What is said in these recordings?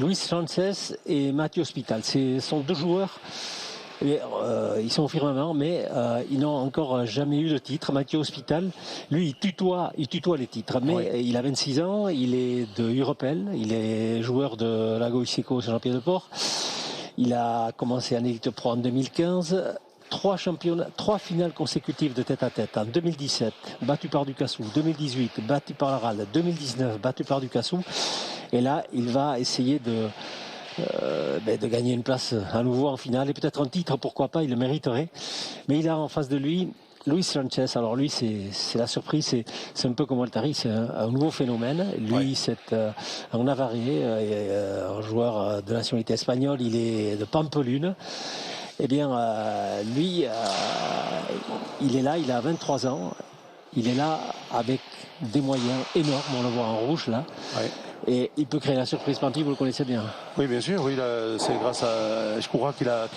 Luis Sanchez et Mathieu Hospital. Ce sont deux joueurs. Ils sont au firmament, mais ils n'ont encore jamais eu de titre. Mathieu Hospital, lui, il tutoie les titres, mais il a 26 ans, il est de Europel, il est joueur de Lago Seco Saint-Jean-Pied-de-Port. Il a commencé en Elite Pro en 2015. Trois finales consécutives de tête-à-tête. En 2017, battu par Ducassou. 2018, battu par Laral. 2019, battu par Ducassou. Et là, il va essayer de gagner une place à nouveau en finale et peut-être un titre, pourquoi pas, il le mériterait. Mais il a en face de lui Luis Sanchez. Alors lui, c'est la surprise, c'est un peu comme Altari, c'est un nouveau phénomène. Lui, c'est un Navarrais, un joueur de nationalité espagnole, il est de Pampelune. Eh bien, lui, il est là, il a 23 ans. Il est là avec des moyens énormes, on le voit en rouge là. Ouais. Et il peut créer la surprise sportive, vous le connaissez bien. Oui, bien sûr, oui, c'est grâce à. Je crois qu'il a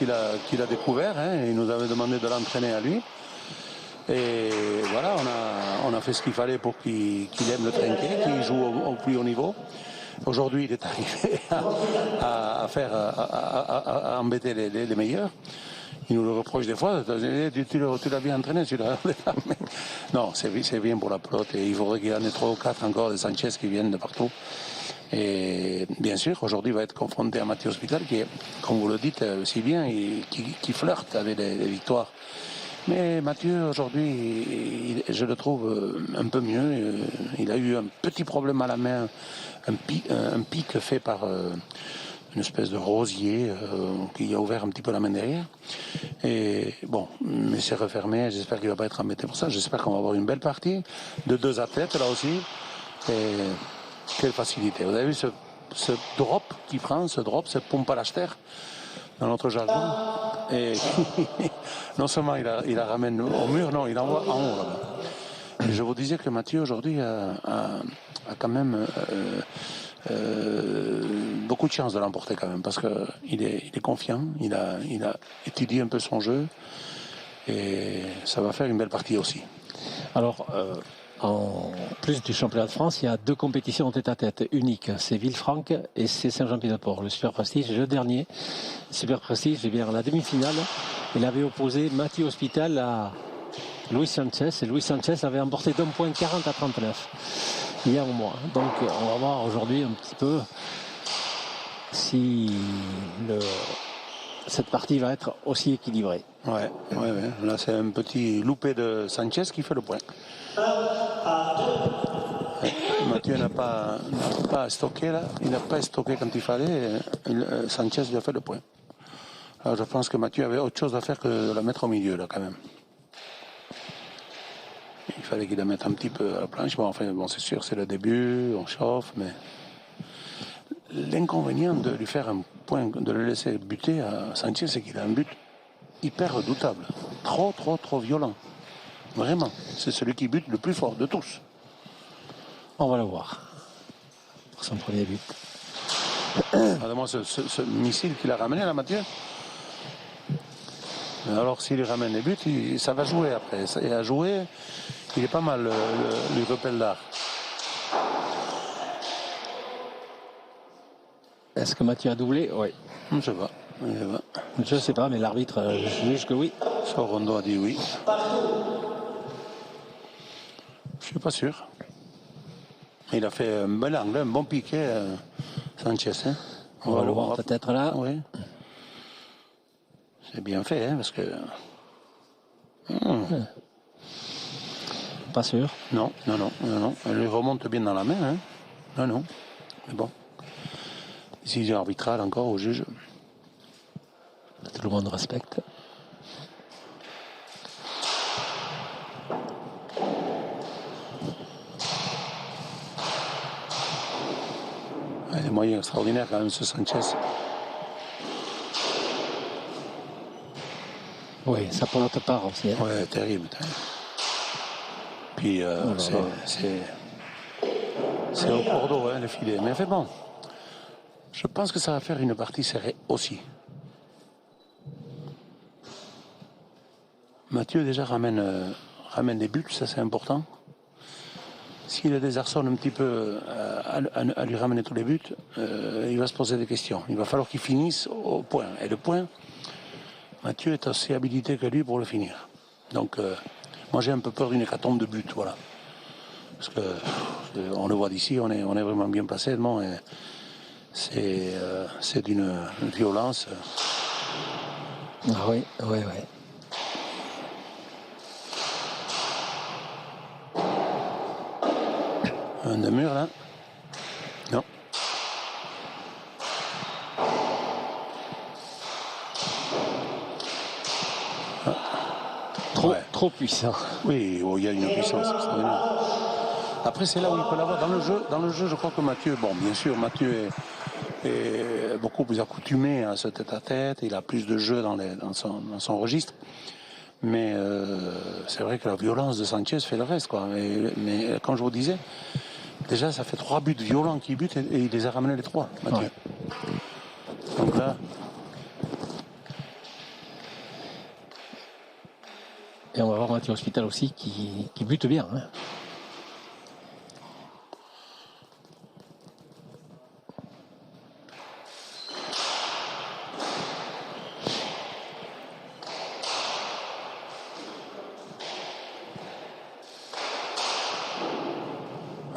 découvert, hein, il nous avait demandé de l'entraîner à lui. Et voilà, on a fait ce qu'il fallait pour qu'il aime le trinquet, qu'il joue au plus haut niveau. Aujourd'hui, il est arrivé à embêter les meilleurs. Il nous le reproche des fois. Tu l'as bien entraîné, celui-là. Non, c'est bien pour la pelote. Et il faudrait qu'il y en ait 3 ou 4 encore des Sanchez qui viennent de partout. Et bien sûr, aujourd'hui, il va être confronté à Mathieu Hospital, qui est, comme vous le dites si bien, qui flirte avec les victoires. Mais Mathieu, aujourd'hui, je le trouve un peu mieux. Il a eu un petit problème à la main, un pic fait par une espèce de rosier qui a ouvert un petit peu la main derrière. Et bon, mais c'est refermé. J'espère qu'il ne va pas être embêté pour ça. J'espère qu'on va avoir une belle partie de 2 athlètes là aussi. Et quelle facilité. Vous avez vu ce drop qu'il prend, ce pompe à l'acheter dans notre jargon. Et non seulement il la ramène au mur, non, il envoie en haut là-bas. Et je vous disais que Mathieu aujourd'hui a quand même beaucoup de chance de l'emporter quand même, parce qu'il est confiant, il a étudié un peu son jeu et ça va faire une belle partie aussi. Alors, en plus du championnat de France, il y a 2 compétitions en tête-à-tête uniques. C'est Villefranche et c'est Saint-Jean-Pied-de-Port. Le Super Prestige, le dernier. Le Super Prestige, eh bien, la demi-finale, il avait opposé Mathieu Hospital à Luis Sanchez. Et Luis Sanchez avait emporté d'un point 40 à 39 il y a un mois. Donc, on va voir aujourd'hui un petit peu si cette partie va être aussi équilibrée. Ouais. Là, c'est un petit loupé de Sanchez qui fait le point. Mathieu n'a pas stocké là, il n'a pas stocké quand il fallait. Sanchez lui a fait le point. Alors je pense que Mathieu avait autre chose à faire que de la mettre au milieu là quand même. Il fallait qu'il la mette un petit peu à la planche. Bon, c'est sûr, c'est le début, on chauffe, mais l'inconvénient de lui faire un point, de le laisser buter à Sanchez, c'est qu'il a un but hyper redoutable, trop violent. Vraiment, c'est celui qui bute le plus fort de tous. On va le voir pour son premier but. Moi, ce missile qu'il a ramené là, Mathieu. Alors s'il ramène les buts, ça va jouer après. Et à jouer, il est pas mal, le Repel d'art. Est-ce que Mathieu a doublé? Oui. Je sais pas. Je ne sais pas, mais l'arbitre juge que oui. Rondo a dit oui. Je suis pas sûr. Il a fait un bel angle, un bon piqué, Sanchez. Hein. On va le voir peut-être là. Oui. C'est bien fait, hein, parce que... Pas sûr. Non. Elle lui remonte bien dans la main. Hein. Non. Mais bon. Décision arbitrale encore au juge. Tout le monde respecte. Il est moyen extraordinaire quand même ce Sanchez. Oui, ça pour notre part aussi. Hein. Oui, terrible. Puis c'est au cordeau, le filet. Mais fait bon. Je pense que ça va faire une partie serrée aussi. Mathieu déjà ramène des buts, ça c'est important. s'il désarçonne un petit peu à lui ramener tous les buts, il va se poser des questions. Il va falloir qu'il finisse au point. Et le point, Mathieu est aussi habilité que lui pour le finir. Donc, moi j'ai un peu peur d'une hécatombe de buts, voilà. Parce que on le voit d'ici, on est vraiment bien placé. Bon, c'est d'une violence. Ah oui, oui, oui. Un de mur là. Non. Trop puissant. Oui, il y a une puissance. Après, c'est là où il peut l'avoir. Dans le jeu, je crois que Mathieu, bon, bien sûr, Mathieu est beaucoup plus accoutumé à ce tête-à-tête. Il a plus de jeu dans son registre. Mais c'est vrai que la violence de Sanchez fait le reste, quoi. Mais comme je vous disais, déjà, ça fait 3 buts violents qui butent et il les a ramenés les 3, Mathieu. Ouais. Donc là. Et on va voir Mathieu Hospital aussi qui bute bien. Hein.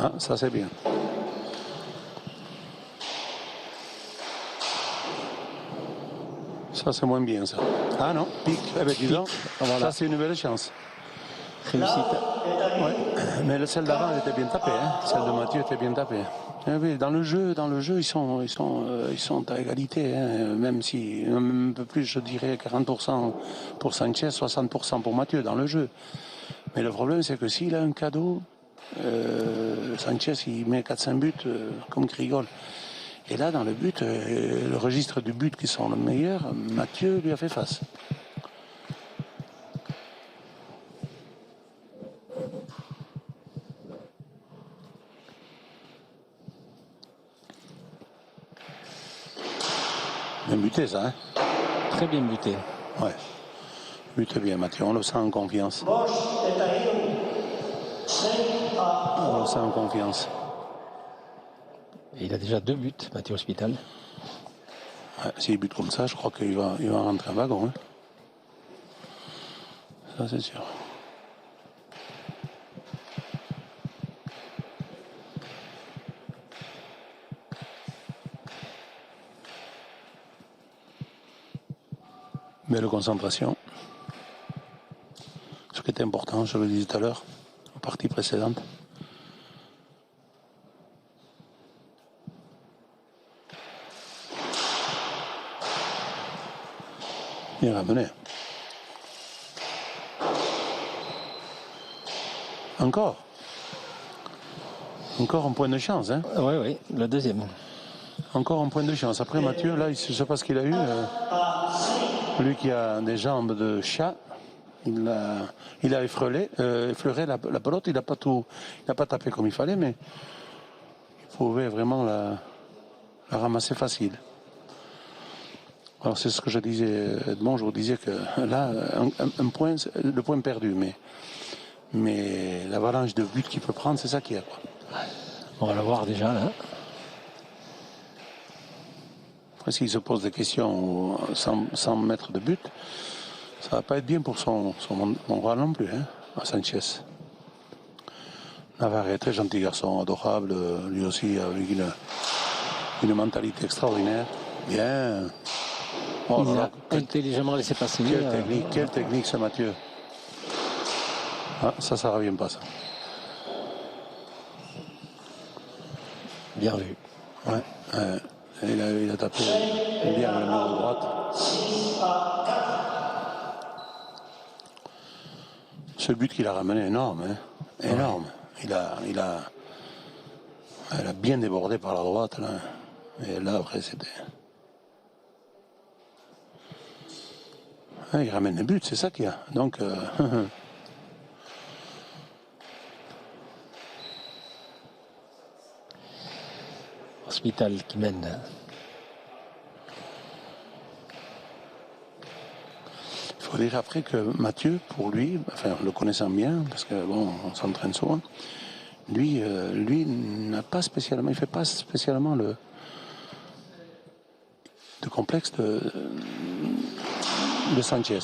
Ah, ça c'est bien. Ça c'est moins bien ça. Ah non, pique. Eh bien disons, voilà. Ça c'est une belle chance. Réussite. Ouais. Mais celle d'avant elle était bien tapée, hein. Celle de Mathieu était bien tapée. Eh oui, dans le jeu, ils sont à égalité, hein. Même si un peu plus, je dirais 40% pour Sanchez, 60% pour Mathieu dans le jeu. Mais le problème c'est que s'il a un cadeau, Sanchez il met 4-5 buts comme qu'il rigole. Et là dans le but, le registre du but qui sont le meilleur, Mathieu lui a fait face. Bien buté ça, hein. Très bien buté. Ouais. Bute bien Mathieu, on le sent en confiance. On le sent en confiance. Et il a déjà 2 buts, Mathieu Hospital. Ouais, s'il bute comme ça, je crois qu'il va rentrer en wagon. Hein. Ça c'est sûr. Belle concentration. Ce qui était important, je le disais tout à l'heure, en partie précédente. Bien ramené. Encore un point de chance. Hein. Oui, le deuxième. Encore un point de chance. Après Mathieu, là, je ne sais pas ce qu'il a eu. Lui qui a des jambes de chat, il a effleuré la pelote. Il n'a pas tapé comme il fallait, mais il pouvait vraiment la ramasser facile. Alors c'est ce que je disais, Edmond, je vous disais que là, un point, le point perdu, mais l'avalanche de buts qu'il peut prendre, c'est ça qui est. Quoi. On va le voir déjà là. Après, s'il se pose des questions sans mettre de but, ça va pas être bien pour son moral non plus, hein, à Sanchez. Navarre est très gentil garçon, adorable, lui aussi avec une mentalité extraordinaire. Bien. Oh, il a intelligemment laissé passer. Quelle technique ce Mathieu. Ah, ça revient pas ça. Bien vu. Ouais. Il a tapé bien le mur de droite. Ce but qu'il a ramené énorme, hein. Énorme. Ouais. Elle a bien débordé par la droite là. Et là après c'était. Ah, il ramène les buts, c'est ça qu'il y a. Donc Hospital qui mène. Il faut dire après que Mathieu, pour lui, enfin le connaissant bien, parce que bon, on s'entraîne souvent, lui n'a pas spécialement, il fait pas spécialement le complexe de Sanchez.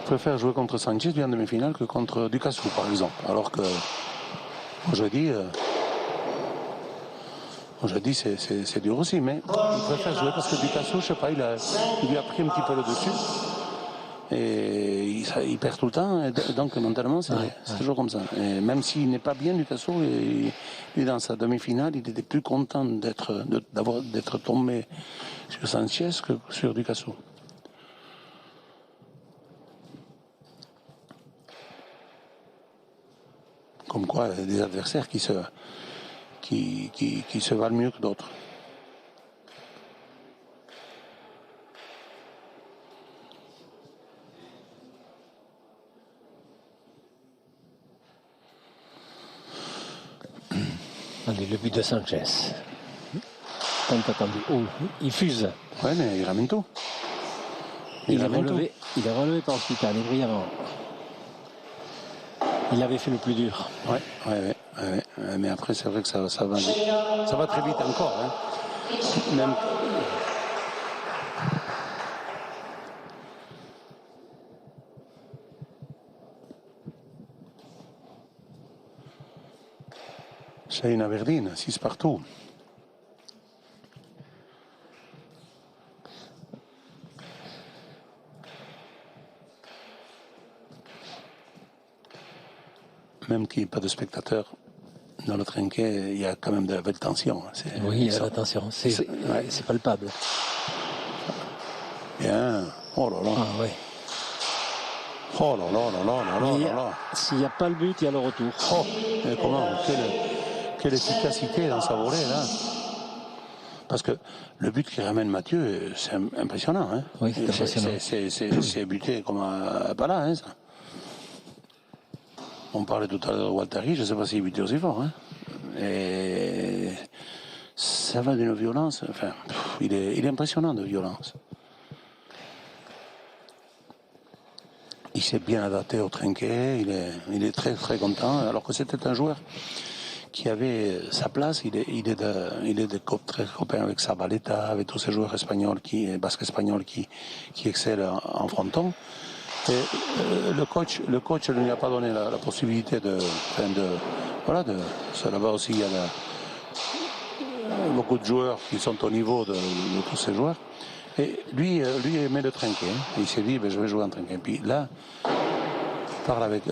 Je préfère jouer contre Sanchez bien en demi-finale que contre Ducassou, par exemple. Alors que aujourd'hui, c'est dur aussi, mais il préfère jouer parce que Ducassou, je sais pas, il lui a pris un petit peu le dessus. Et il perd tout le temps, et donc mentalement c'est toujours comme ça. Et même s'il n'est pas bien Ducassou, lui dans sa demi-finale, il était plus content d'être tombé sur Sanchez que sur Ducassou. Comme quoi, il y a des adversaires qui se valent mieux que d'autres. Allez, le but de Sanchez. Tant attendu. Oh, il fuse. Ouais, mais il ramène tout. Il est relevé par Hospital, et brillamment. Il avait fait le plus dur. Ouais. Mais après, c'est vrai que ça va très vite encore. Hein. Même... Shaina Verdine, 6 partout. Même qu'il n'y ait pas de spectateurs dans le trinquet, il y a quand même de la belle tension. Oui, il y a de la tension, c'est palpable. Bien. Oh là là. Ah ouais. Oh là là là là là là là. S'il n'y a pas le but, il y a le retour. Oh, mais comment, quelle efficacité dans sa volée là. Parce que le but qui ramène Mathieu, c'est impressionnant. Hein. Oui, c'est impressionnant. C'est buté comme à Bala, hein, ça. On parlait tout à l'heure de Waltari, je ne sais pas s'il butait aussi fort. Hein. Et ça va d'une violence. Enfin, il est impressionnant de violence. Il s'est bien adapté au trinquet, il est très très content, alors que c'était un joueur qui avait sa place. Il est très copain avec Zabaleta, avec tous ces joueurs espagnols, basques espagnols qui excellent en fronton. Et le coach ne lui a pas donné la possibilité là-bas aussi il y a beaucoup de joueurs qui sont au niveau de tous ces joueurs. Et lui aimait le trinquet. Il s'est dit, je vais jouer en trinquet. Et puis là, il parle avec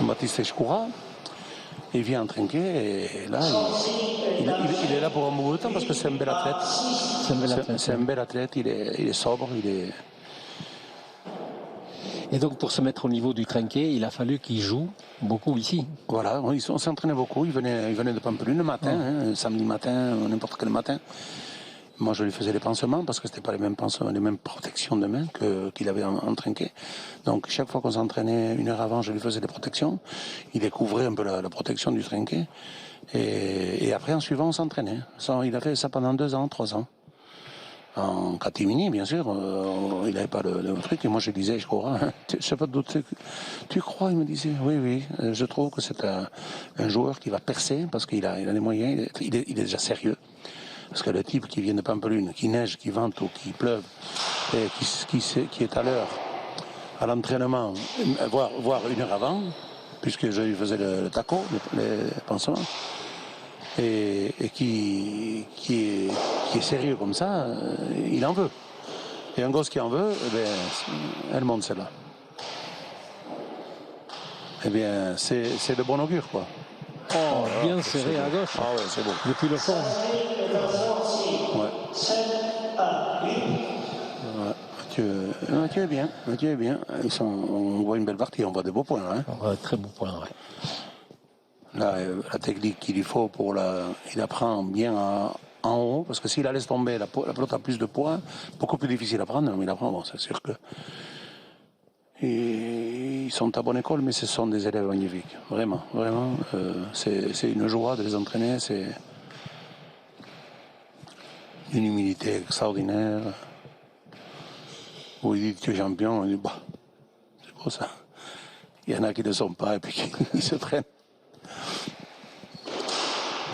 Baptiste Escoura. Il vient en trinquet et là, il est là pour un bout de temps parce que c'est un bel athlète. C'est un bel athlète, il est sobre, Et donc pour se mettre au niveau du trinquet, il a fallu qu'il joue beaucoup ici. Voilà, on s'entraînait beaucoup. Il venait de Pampelune le matin, samedi matin, n'importe quel matin. Moi, je lui faisais les pansements parce que c'était pas les mêmes pansements, les mêmes protections de main qu'il avait en trinquet. Donc, chaque fois qu'on s'entraînait 1 heure avant, je lui faisais des protections. Il découvrait un peu la protection du trinquet. Et après, en suivant, on s'entraînait. Il a fait ça pendant 2 ans, 3 ans. En catimini, bien sûr. Il n'avait pas le truc. Et moi, je disais, je crois, je sais pas d'autre. Tu crois? Il me disait, oui. Je trouve que c'est un joueur qui va percer parce qu'il a les moyens. Il est déjà sérieux. Parce que le type qui vient de Pampelune, qui neige, qui vente ou qui pleuve, et qui est à l'heure à l'entraînement, voire 1 heure avant, puisque je lui faisais le taco, les pansements, et qui est sérieux comme ça, il en veut. Et un gosse qui en veut, elle monte celle-là. Eh bien, c'est de bon augure, quoi. Oh, bien serré à gauche. Ah ouais, c'est beau. Depuis le fond. Ouais. Mathieu est bien. On voit une belle partie, on voit des beaux points. Hein. Très beaux points, ouais. Là, la technique qu'il lui faut il apprend bien en haut, parce que s'il la laisse tomber, la pelote a plus de poids, beaucoup plus difficile à prendre, mais il apprend, bon, c'est sûr que. Ils sont à bonne école, mais ce sont des élèves magnifiques. Vraiment. C'est une joie de les entraîner. C'est une humilité extraordinaire. Où il dit tu es champion, on dit bah, c'est beau ça. Il y en a qui ne sont pas et puis qui se traînent.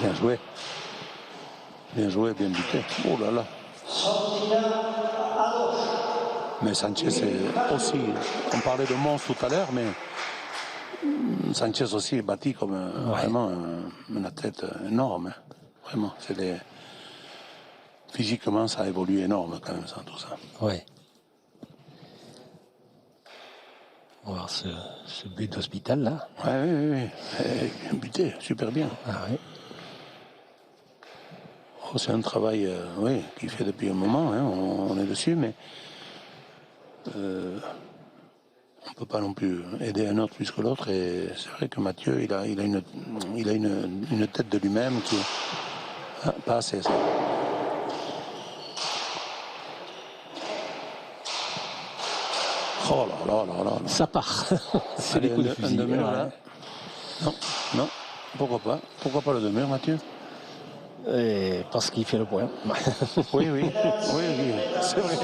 Bien joué. Bien joué, bien buté. Oh là là. Mais Sanchez est aussi, on parlait de monstre tout à l'heure, mais Sanchez aussi est bâti comme vraiment un athlète énorme. Hein. Vraiment, physiquement, ça a évolué énorme quand même, ça, tout ça. Oui. On va voir ce but d'Hospital là. Oui. Buté, super bien. Ah oui. Oh, c'est un travail qu'il fait depuis un moment, hein, on est dessus, mais on ne peut pas non plus aider un autre plus que l'autre. Et c'est vrai que Mathieu, il a une tête de lui-même qui est pas assez. Ça. Oh là là. Ça part. C'est Allez, des coups de un fusil. demi-heure là. Non, pourquoi pas? Pourquoi pas le demi-heure, Mathieu? Et parce qu'il fait le point. Oui, c'est vrai.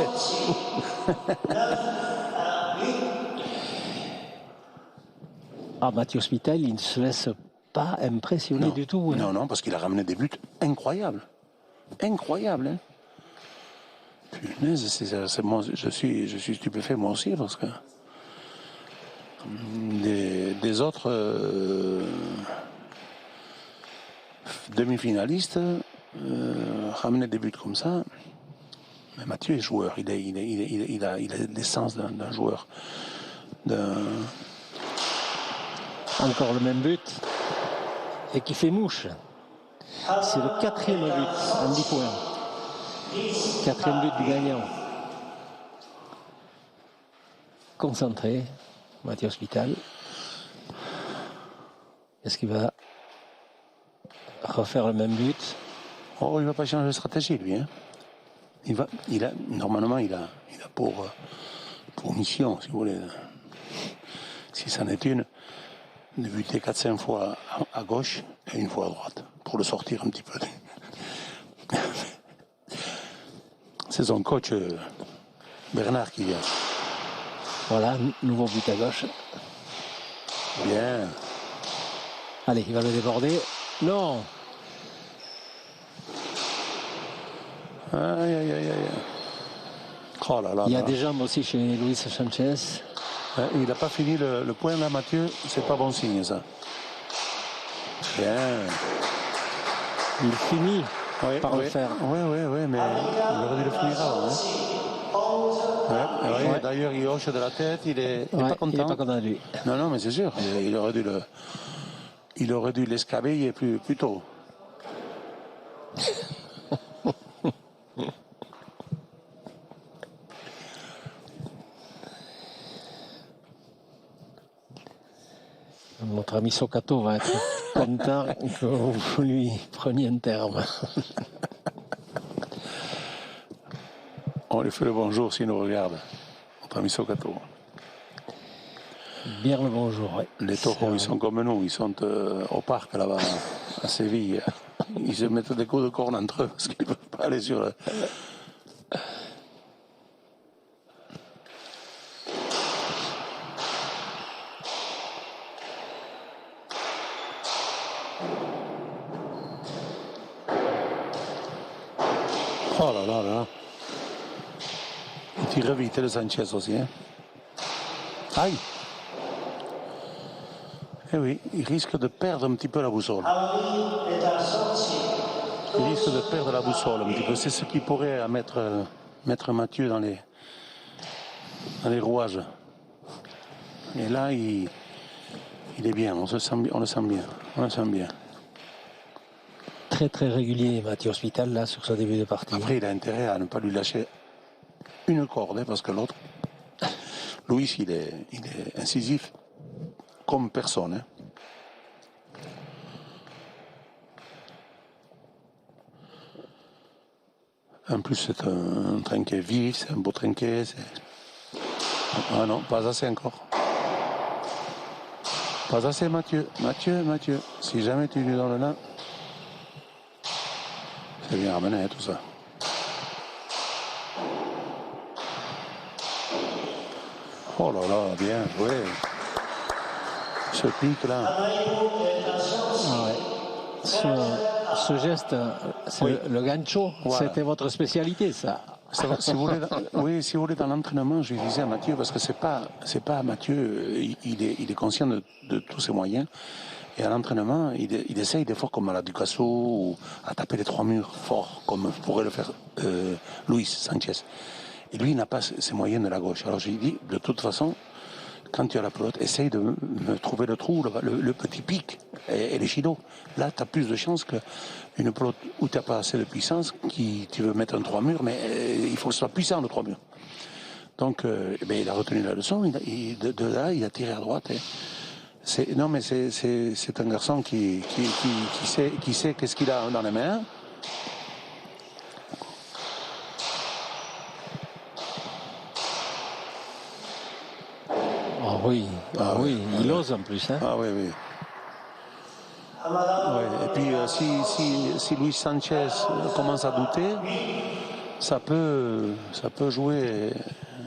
Mathieu Hospital, il ne se laisse pas impressionner du tout. Hein. Non, parce qu'il a ramené des buts incroyables. Incroyables, hein. Punaise, je suis stupéfait moi aussi parce que des autres demi-finalistes ramener des buts comme ça. Mais Mathieu est joueur, il a l'essence d'un joueur. Encore le même but et qui fait mouche. C'est le 4e but en 10 points. 4e but du gagnant. Concentré, Mathieu Hospital. Est-ce qu'il va refaire le même but? Oh, il ne va pas changer de stratégie, lui. Hein. Normalement, il a pour mission, si vous voulez, si c'en est une, de buter 4-5 fois à gauche et une fois à droite, pour le sortir un petit peu. C'est son coach Bernard qui vient. Voilà, nouveau but à gauche. Bien. Allez, il va le déborder. Non. Aïe. Oh là là. Il y a des jambes aussi chez Luis Sanchez. Il n'a pas fini le point là, Mathieu. C'est pas bon signe, ça. Bien. Il finit par le faire. Oui, mais il aurait dû le finir avant. Hein. D'ailleurs, il hoche de la tête, il est pas content. Il n'est pas content de lui. Non, mais c'est sûr. Il aurait dû l'escabiller plus tôt. Notre ami Socato va être content que vous lui preniez un terme. On lui fait le bonjour s'il nous regarde. Notre ami Socato. Bien le bonjour, oui. Les taureaux, ils sont comme nous, ils sont au parc là-bas, à Séville. Ils se mettent des coups de corne entre eux parce qu'ils ne peuvent pas aller sur le... Oh là. Il tire vite le Sanchez aussi. Hein. Aïe. Eh oui, il risque de perdre un petit peu la boussole. Il risque de perdre la boussole un petit peu. C'est ce qui pourrait mettre Mathieu dans les rouages. Et là, il est bien, on le sent bien. Très très régulier, Mathieu Hospital, là, sur ce début de partie. Après, il a intérêt à ne pas lui lâcher une corde, hein, parce que l'autre, Luis, il est incisif comme personne. Hein. En plus, c'est un trinquet vif, c'est un beau trinquet. Ah non, pas assez encore. Pas assez, Mathieu. Mathieu, si jamais tu lui donnes là, c'est bien ramené, tout ça. Oh là là, bien joué. Ce pic-là. Ah ouais. Ce geste, c'est Oui. le gancho, Voilà. c'était votre spécialité, ça. Si vous voulez, oui, si vous voulez, dans l'entraînement, je disais à Mathieu, parce que c'est pas Mathieu, il est conscient de tous ses moyens. Et à l'entraînement, il essaye des fois, comme à la Ducasso, ou à taper les 3 murs fort, comme pourrait le faire Luis Sanchez. Et lui, il n'a pas ces moyens de la gauche. Alors j'ai dit, de toute façon, quand tu as la pelote, essaye de me trouver le trou, le petit pic et les chilots. Là, tu as plus de chances qu'une pelote où tu n'as pas assez de puissance, tu veux mettre un 3 murs, mais il faut que ce soit puissant, le 3 murs. Donc, il a retenu la leçon, de là, il a tiré à droite. Non, mais c'est un garçon qui sait qu'est-ce qu'il a dans les mains. Ah oui, oui, il ose en plus. Hein. Ah oui, oui. Ouais. Et puis si Luis Sanchez commence à douter, ça peut jouer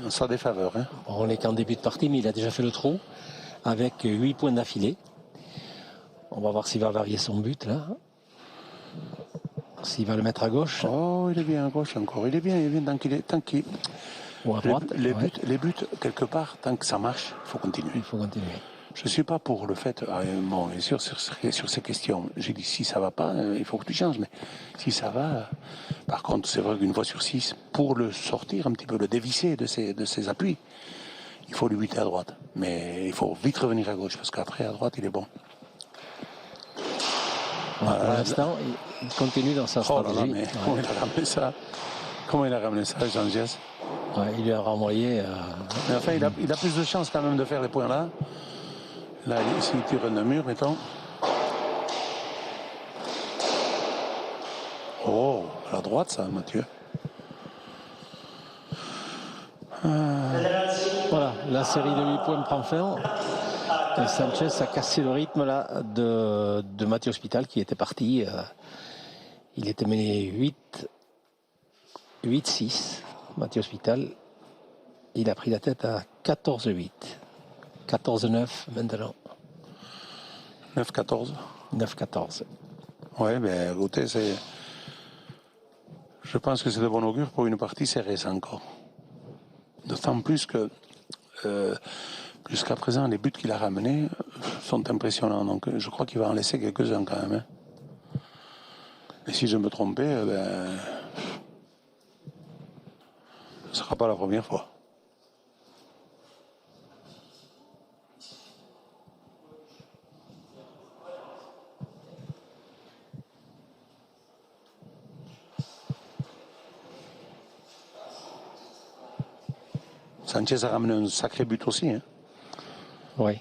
en sa défaveur. Hein. Bon, on n'est qu'en début de partie, mais il a déjà fait le trou avec 8 points d'affilée. On va voir s'il va varier son but là. S'il va le mettre à gauche. Oh, il est bien à gauche encore. Il est bien tant qu'il. Ou à droite. Les buts, quelque part, tant que ça marche, il faut continuer. Il faut continuer. Je ne suis pas pour le fait, bon, bien sûr, sur ces questions, j'ai dit si ça ne va pas, il faut que tu changes, mais si ça va, par contre, c'est vrai qu'une fois sur 6, pour le sortir un petit peu, le dévisser de ses appuis, il faut lui buter à droite. Mais il faut vite revenir à gauche, parce qu'après, à droite, il est bon. Voilà, pour l'instant, il continue dans sa stratégie. Là là, mais comment il a ramené ça? Comment il a ramené ça, Jean-Jess? Il lui a renvoyé. Mais enfin, il a plus de chance quand même de faire les points là. Là, s'il tire un mur, mettons. Oh, à la droite, ça, Mathieu. Voilà, la série de 8 points prend fin. Et Sanchez a cassé le rythme là de Mathieu Hospital qui était parti. Il était mené 8-6. Mathieu Hospital, il a pris la tête à 14-8. 14-9 maintenant. 9-14. 9-14. Oui, ben écoutez, je pense que c'est de bon augure pour une partie serrée, ça encore. D'autant plus que jusqu'à présent, les buts qu'il a ramenés sont impressionnants. Donc je crois qu'il va en laisser quelques-uns quand même. Hein. Et si je me trompais, ce ne sera pas la première fois. Sanchez a ramené un sacré but aussi. Hein. Oui.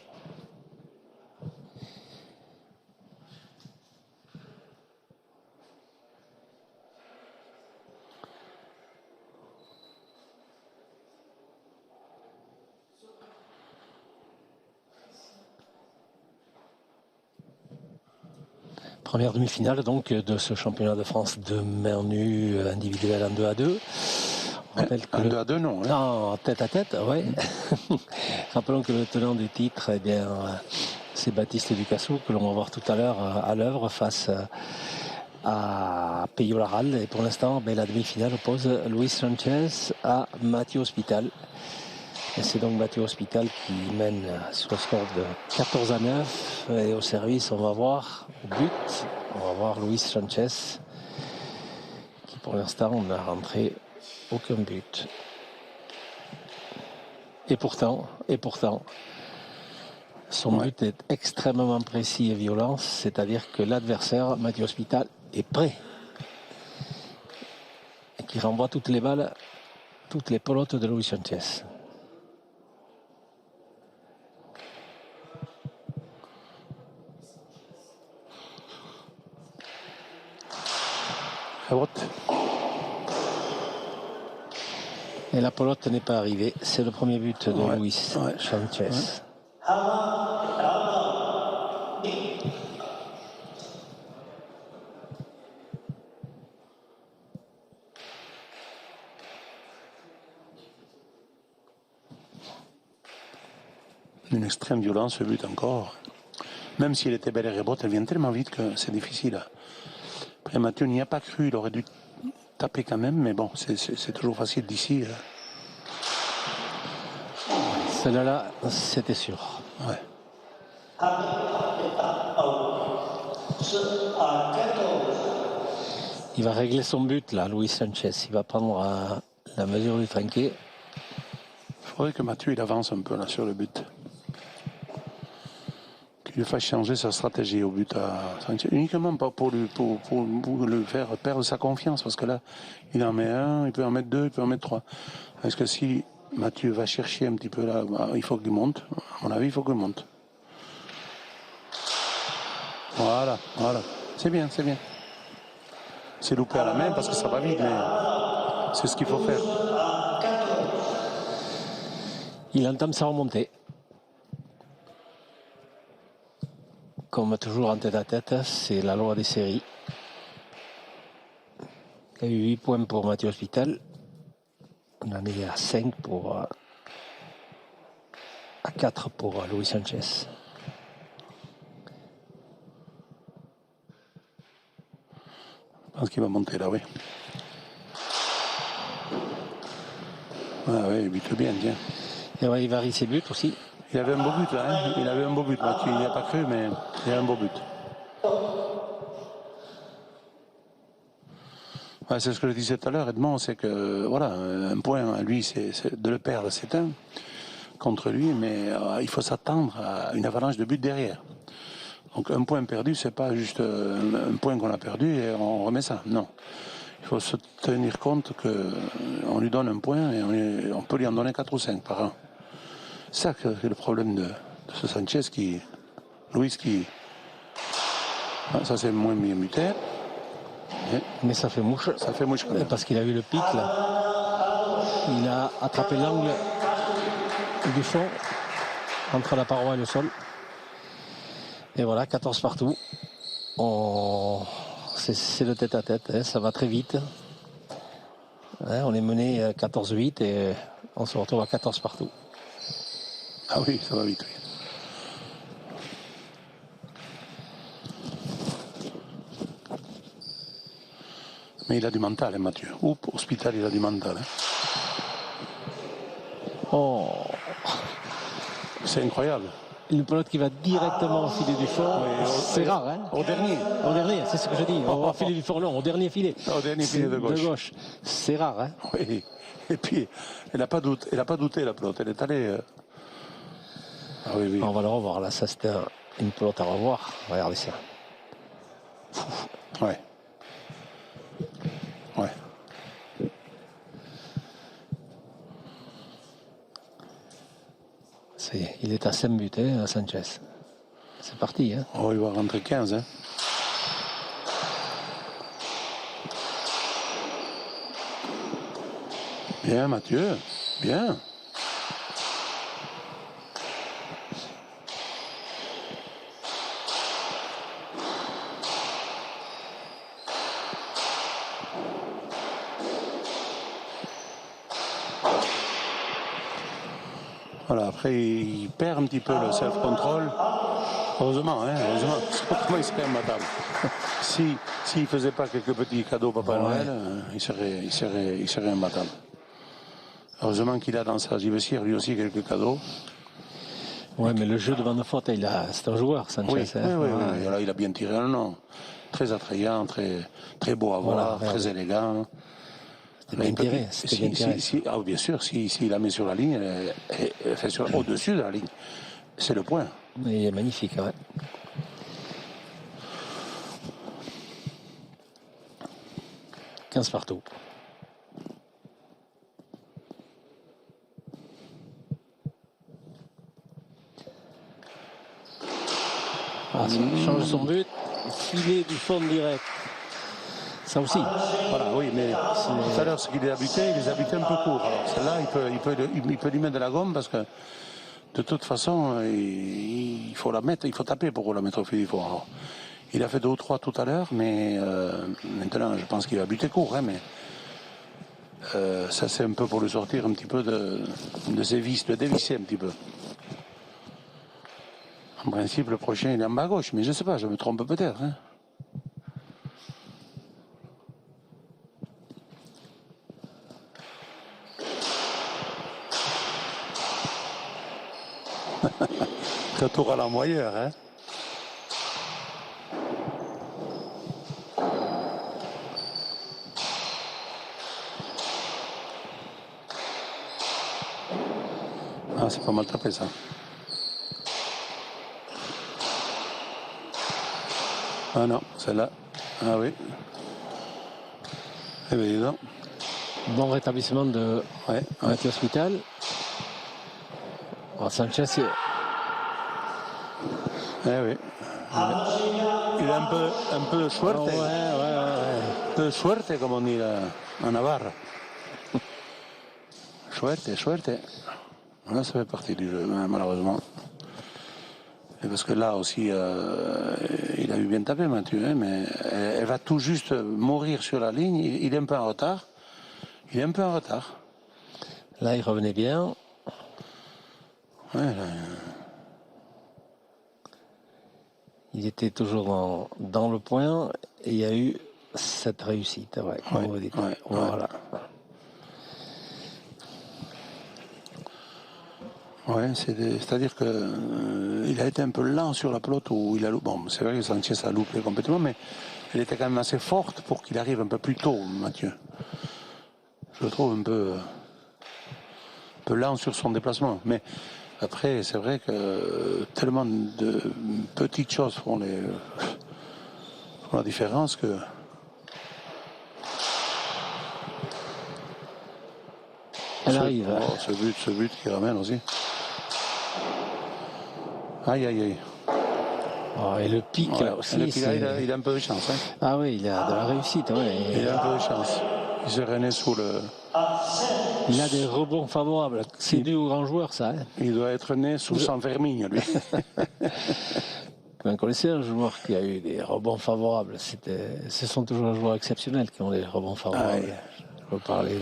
Première demi-finale donc de ce championnat de France de main nue individuelle en 2-2. En 2-2, non. Hein. En tête à tête, oui. Rappelons que le tenant du titre, eh bien, c'est Baptiste Ducasso, que l'on va voir tout à l'heure à l'œuvre face à Peyo Laral. Et pour l'instant, la demi-finale oppose Luis Sanchez à Mathieu Hospital. Et c'est donc Mathieu Hospital qui mène sur le score de 14-9. Et au service, on va voir au but, on va voir Luis Sanchez, qui pour l'instant n'a rentré aucun but. Et pourtant, son but est extrêmement précis et violent, c'est-à-dire que l'adversaire, Mathieu Hospital, est prêt. Et qui renvoie toutes les balles, toutes les pelotes de Luis Sanchez. Et la pelote n'est pas arrivée. C'est le premier but de Luis Sanchez. Ouais. Une extrême violence, ce but encore. Même si elle était belle et rebote, elle vient tellement vite que c'est difficile. Après, Mathieu n'y a pas cru, il aurait dû taper quand même, mais bon, c'est toujours facile d'ici. Celle-là, c'était sûr. Ouais. Il va régler son but, là, Luis Sanchez. Il va prendre la mesure du trinquet. Il faudrait que Mathieu il avance un peu là sur le but. Qu'il lui fasse changer sa stratégie au but à Sanchez. Uniquement pas pour le faire perdre sa confiance, parce que là, il en met un, il peut en mettre deux, il peut en mettre trois. Est-ce que si Mathieu va chercher un petit peu là, il faut qu'il monte. À mon avis, il faut qu'il monte. Voilà. C'est bien. C'est loupé à la main parce que ça va vite, mais c'est ce qu'il faut faire. Il entame sa remontée. Comme toujours en tête-à-tête, c'est la loi des séries. Il y a eu 8 points pour Mathieu Hospital. On en est à 5 à 4 pour Luis Sanchez. Je pense qu'il va monter là, oui. Ah oui, il bute bien, tiens. Et ouais, il varie ses buts aussi. Il avait un beau but là, hein. Il avait un beau but, Mathieu. Il n'y a pas cru, mais il a un beau but. Ouais, c'est ce que je disais tout à l'heure, Edmond, c'est que voilà, un point, lui, c'est de le perdre, c'est un contre lui, mais il faut s'attendre à une avalanche de buts derrière. Donc un point perdu, c'est pas juste un point qu'on a perdu et on remet ça. Non. Il faut se tenir compte qu'on lui donne un point et on peut lui en donner 4 ou 5 par an. C'est ça que c'est le problème de ce Sanchez Luis qui... Ah, ça c'est moins bien muté. Mais ça fait mouche. Ça fait mouche quand même. Parce qu'il a eu le pic là. Il a attrapé l'angle du fond entre la paroi et le sol. Et voilà, 14 partout. C'est le tête-à-tête, hein, ça va très vite. Hein, on est mené 14-8 et on se retrouve à 14 partout. Ah oui, ça va vite, oui. Mais il a du mental, hein, Mathieu. Hospital, il a du mental. Hein. Oh. C'est incroyable. Une pelote qui va directement au filet du fond. Oui, c'est rare, hein. Au dernier. Au dernier, c'est ce que je dis. Au filet du fond, non, au dernier filet. Au dernier filet de gauche. C'est rare, hein. Oui. Et puis, elle n'a pas douté, la pelote. Elle est allée... Ah oui. On va le revoir, là. Ça, c'était une pelote à revoir. Regardez ça. Ouais. Il est à 5 buts, hein, Sanchez. C'est parti, hein. Oh, il va rentrer 15, hein. Bien, Mathieu. Bien. Voilà, après il perd un petit peu le self-control. Heureusement, hein, heureusement. Comment il serait imbattable. S'il ne faisait pas quelques petits cadeaux Papa Noël, il serait imbattable. Heureusement qu'il a dans sa gibecière lui aussi quelques cadeaux. Ouais, mais le jeu de Van de Faute, c'est un joueur, Sanchez. Oui. Là, il a bien tiré un nom. Très attrayant, très beau à voir, très élégant. Bien tiré. Bien sûr, s'il la met sur la ligne, elle fait au-dessus de la ligne. C'est le point. Il est magnifique, ouais. « 15 partout. Ah, il change son but. Filet du fond direct. Ça aussi. Voilà, oui, mais tout à l'heure, ce qu'il les a butés, il les a butés un peu court. Alors celle-là, il peut lui mettre de la gomme parce que de toute façon, il faut la mettre, il faut taper pour la mettre au filet du fond. Alors, il a fait 2 ou 3 tout à l'heure, mais maintenant, je pense qu'il va buter court, hein, mais ça c'est un peu pour le sortir un petit peu de ses vis, de dévisser un petit peu. En principe, le prochain, il est en bas à gauche, mais je ne sais pas, je me trompe peut-être. Hein. Retour à l'envoyeur. Hein. Ah, c'est pas mal tapé ça. Ah non, celle-là. Ah oui. Eh bien, dis donc. Bon rétablissement de Mathieu Hospital. Oh, Sanchez, eh oui. Il est un peu suerte. Oh, Un peu suerte, comme on dit en Navarre. Suerte. Là, ça fait partie du jeu, malheureusement. Et parce que là aussi, il a eu bien tapé, Mathieu, hein, mais elle va tout juste mourir sur la ligne. Il est un peu en retard. Là, il revenait bien. Ouais, là, Il était toujours dans le point et il y a eu cette réussite. Voilà. Ouais, c'est-à-dire que il a été un peu lent sur la pelote où il a loupé. Bon, c'est vrai que Sanchez a loupé complètement, mais elle était quand même assez forte pour qu'il arrive un peu plus tôt, Mathieu. Je le trouve un peu lent sur son déplacement. Mais après, c'est vrai que tellement de petites choses font la différence que. Elle arrive. Oh, ce but qui ramène aussi. Aïe. Oh, et le pic là aussi. Il a un peu de chance. Hein. Ah oui, il a de la réussite. Ouais. Il a un peu de chance. Il s'est rené sous le. Il a des rebonds favorables. C'est dû aux grands joueurs, ça. Hein. Il doit être né sous San Fermin, lui. Vous connaissez un joueur qui a eu des rebonds favorables. Ce sont toujours les joueurs exceptionnels qui ont des rebonds favorables. Ah, oui. Je peux parler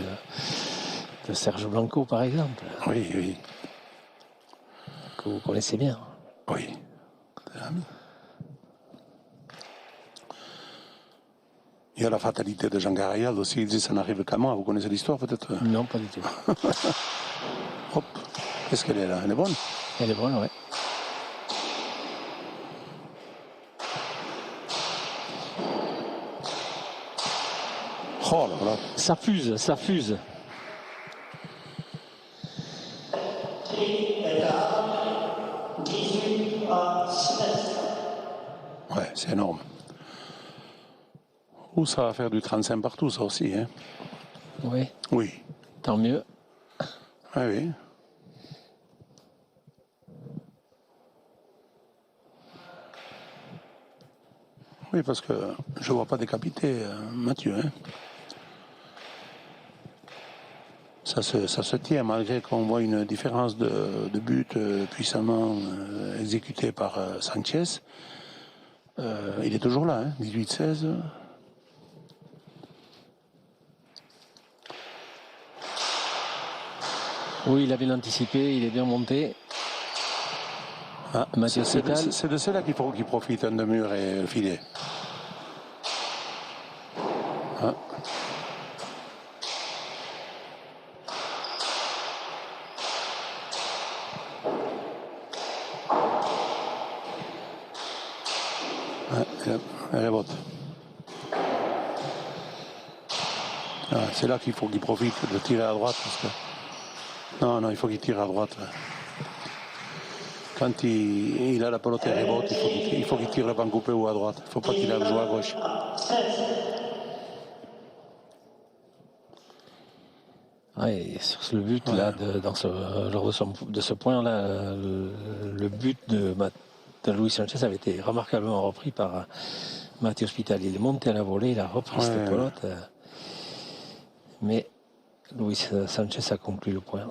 de Serge Blanco, par exemple. Oui. Que vous connaissez bien. Oui. Il y a la fatalité de Jean Garayal aussi. Il dit ça n'arrive qu'à moi. Vous connaissez l'histoire peut-être? Non, pas du tout. Hop. Qu'est-ce qu'elle est là? Elle est bonne? Elle est bonne, oui. Oh là là. Ça fuse. Ouais, c'est énorme. Ou ça va faire du 35 partout, ça aussi. Hein. Oui. Tant mieux. Ah oui. Oui, parce que je ne vois pas décapiter Mathieu. Hein. Ça se tient malgré qu'on voit une différence de but puissamment exécutée par Sanchez. Il est toujours là, hein, 18-16. Oui, il a bien anticipé, il est bien monté. Ah, c'est de cela qu'il faut qu'il profite de mur et filet. Ah. Elle rebote. Ah, c'est là qu'il faut qu'il profite de tirer à droite. Parce que... Non, il faut qu'il tire à droite. Quand il a la pelote et rebote, il faut qu'il tire le banc coupé ou à droite. Il ne faut pas qu'il aille jouer à gauche. Oui, sur le but, là, lors de ce point-là, le but de Luis Sanchez avait été remarquablement repris par Mathieu Hospital. Il est monté à la volée, il a repris cette pelote. Mais Luis Sanchez a conclu le point.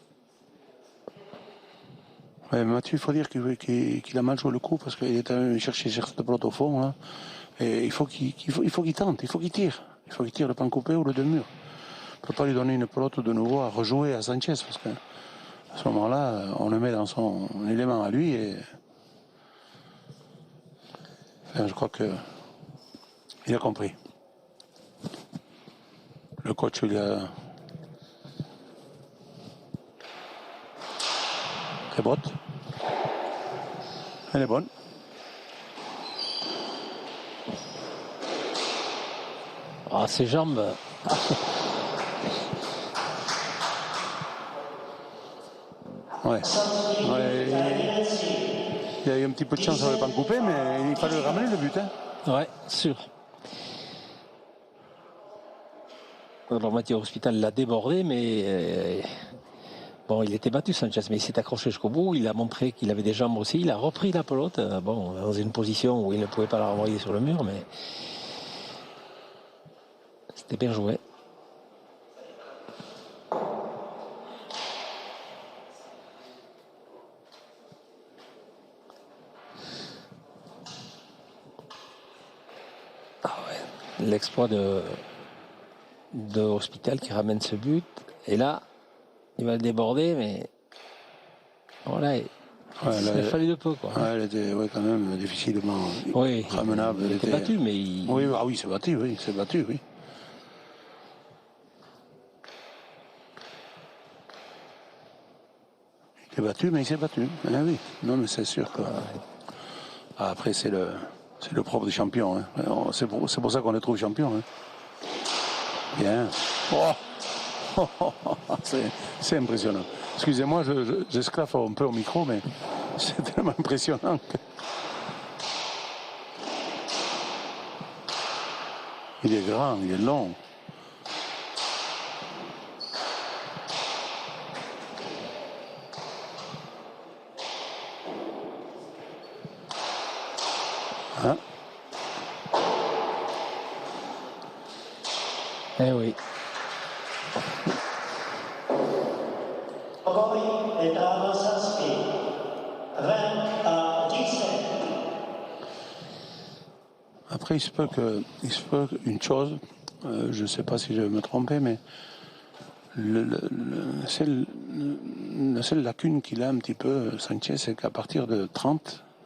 Ouais, Mathieu, il faut dire qu'il a mal joué le coup parce qu'il est allé chercher cette pelote au fond. Là, et il faut qu'il tente, il faut qu'il tire. Il faut qu'il tire le pan coupé ou le demi-mur. On ne peut pas lui donner une pelote de nouveau à rejouer à Sanchez parce qu'à ce moment-là, on le met dans son élément à lui et Enfin, je crois qu'il a compris. Le coach lui a... Très botte. Elle est bonne. Ah, ses jambes. Ouais. Il y a eu un petit peu de chance sur le banc coupé, mais il fallait ramener le but. Hein. Ouais, sûr. Alors Mathieu Hospital l'a débordé, mais bon, il était battu Sanchez, mais il s'est accroché jusqu'au bout. Il a montré qu'il avait des jambes aussi. Il a repris la pelote, bon, dans une position où il ne pouvait pas la renvoyer sur le mur, mais c'était bien joué. Ah ouais. L'exploit de Hospital qui ramène ce but. Et là, il va le déborder, mais voilà, il a fallu de peu, quoi. Ouais, elle était quand même difficilement ramenable. Il était battu, mais Oui, il s'est battu, oui. Il s'est battu, mais il s'est battu. Ah, oui, non, mais c'est sûr que... Après, c'est le propre des champions. Hein. C'est pour ça qu'on les trouve champions. Hein. Bien. Oh. C'est impressionnant. Excusez-moi, j'esclaffe un peu au micro, mais c'est tellement impressionnant que... Il est grand, il est long. Hein? Eh oui. Après, il se peut qu'une chose, je ne sais pas si je vais me tromper, mais la seule lacune qu'il a un petit peu, Sanchez, c'est qu'à partir de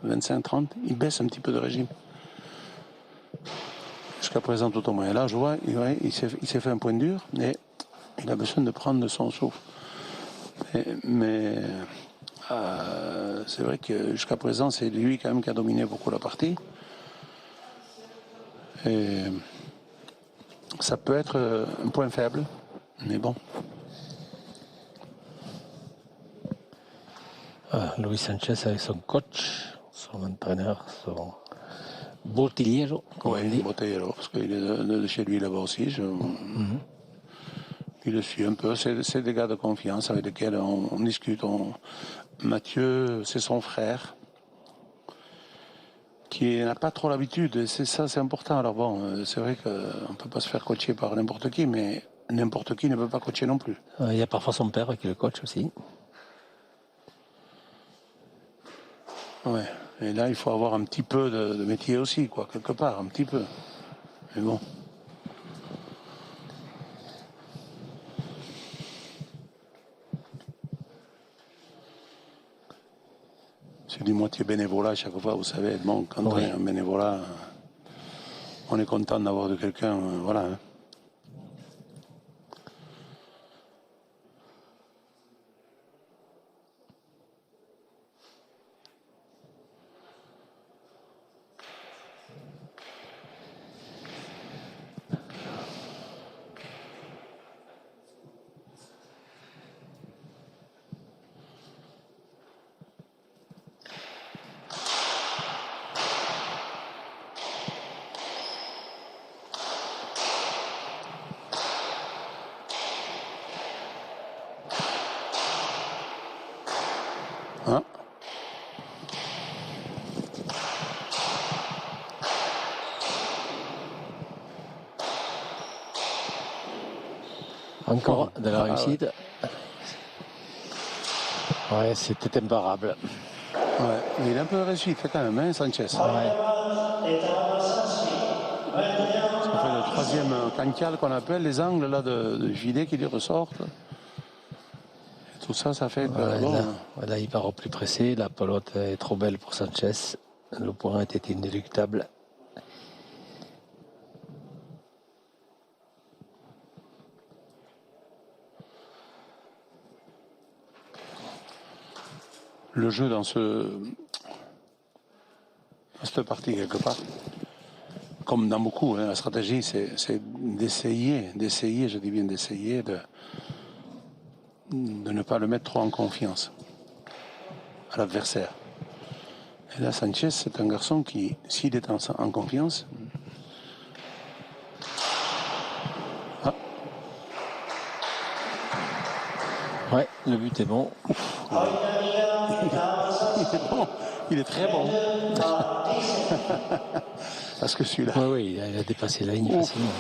25-30, il baisse un petit peu de régime. Jusqu'à présent, tout au moins. Et là, je vois, il s'est fait un point dur, mais il a besoin de prendre son souffle. Mais c'est vrai que jusqu'à présent, c'est lui quand même qui a dominé beaucoup la partie. Et ça peut être un point faible, mais bon. Luis Sanchez avec son coach, son entraîneur, son botillero, comme on dit. Botellero, parce qu'il est de chez lui là-bas aussi. Il le suit un peu. C'est des gars de confiance avec lesquels on discute. Mathieu, c'est son frère, qui n'a pas trop l'habitude. Et c'est important. Alors bon, c'est vrai qu'on ne peut pas se faire coacher par n'importe qui, mais n'importe qui ne peut pas coacher non plus. Il y a parfois son père qui le coach aussi. Ouais. Et là, il faut avoir un petit peu de métier aussi, quoi, quelque part, un petit peu. Mais bon. C'est du moitié bénévolat à chaque fois, vous savez. Bon, quand on est un bénévolat, on est content d'avoir de quelqu'un, voilà. Hein. Hein? Encore de la réussite. Ouais, c'était imparable. Ouais, mais il a un peu réussi quand même, hein, Sanchez. Ouais. Ça fait le troisième cancal qu'on appelle, les angles là, de gilet qui lui ressortent. Et tout ça, ça fait que... Là, il part au plus pressé. La pelote est trop belle pour Sanchez. Le point était inéluctable. Le jeu dans cette partie quelque part, comme dans beaucoup, hein, la stratégie c'est d'essayer, je dis bien d'essayer de ne pas le mettre trop en confiance à l'adversaire. Et là, Sanchez, c'est un garçon qui, s'il est en confiance, Ouais, le but est bon. il est bon, il est très bon. Parce que celui-là. Oui, il a dépassé la ligne facilement.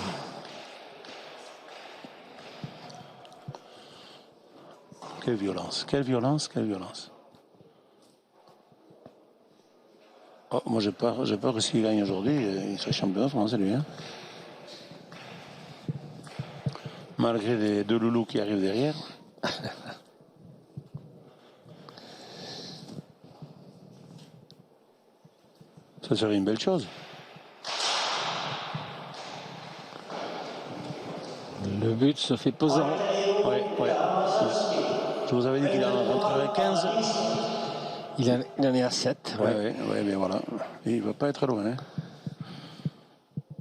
Quelle violence, quelle violence, quelle violence. Oh, moi, j'ai peur que s'il gagne aujourd'hui, il serait champion de France, lui. Hein. Malgré les deux loulous qui arrivent derrière. Ça serait une belle chose. Le but se fait pesant. Ouais. Je vous avais dit qu'il en rentrerait 15. Il en est à 7. Ouais, mais voilà. Et il ne va pas être loin. Hein.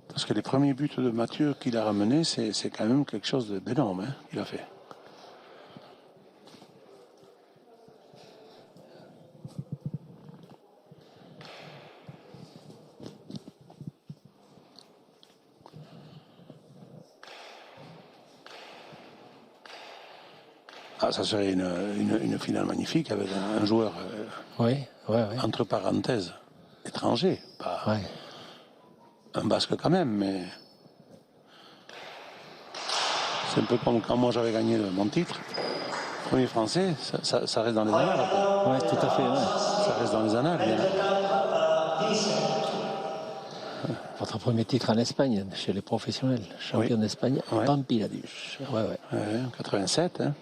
Parce que les premiers buts de Mathieu qu'il a ramenés, c'est quand même quelque chose d'énorme hein, qu'il a fait. Ah, ça serait une finale magnifique avec un joueur, entre parenthèses, étranger. Pas un Basque quand même, mais c'est un peu comme quand moi j'avais gagné mon titre. Premier français, ça reste dans les annales. Oui, tout à fait. Ouais. Ça reste dans les annales. Bien. Votre premier titre en Espagne, chez les professionnels, champion d'Espagne, Pampiladius. Ouais, 87, hein.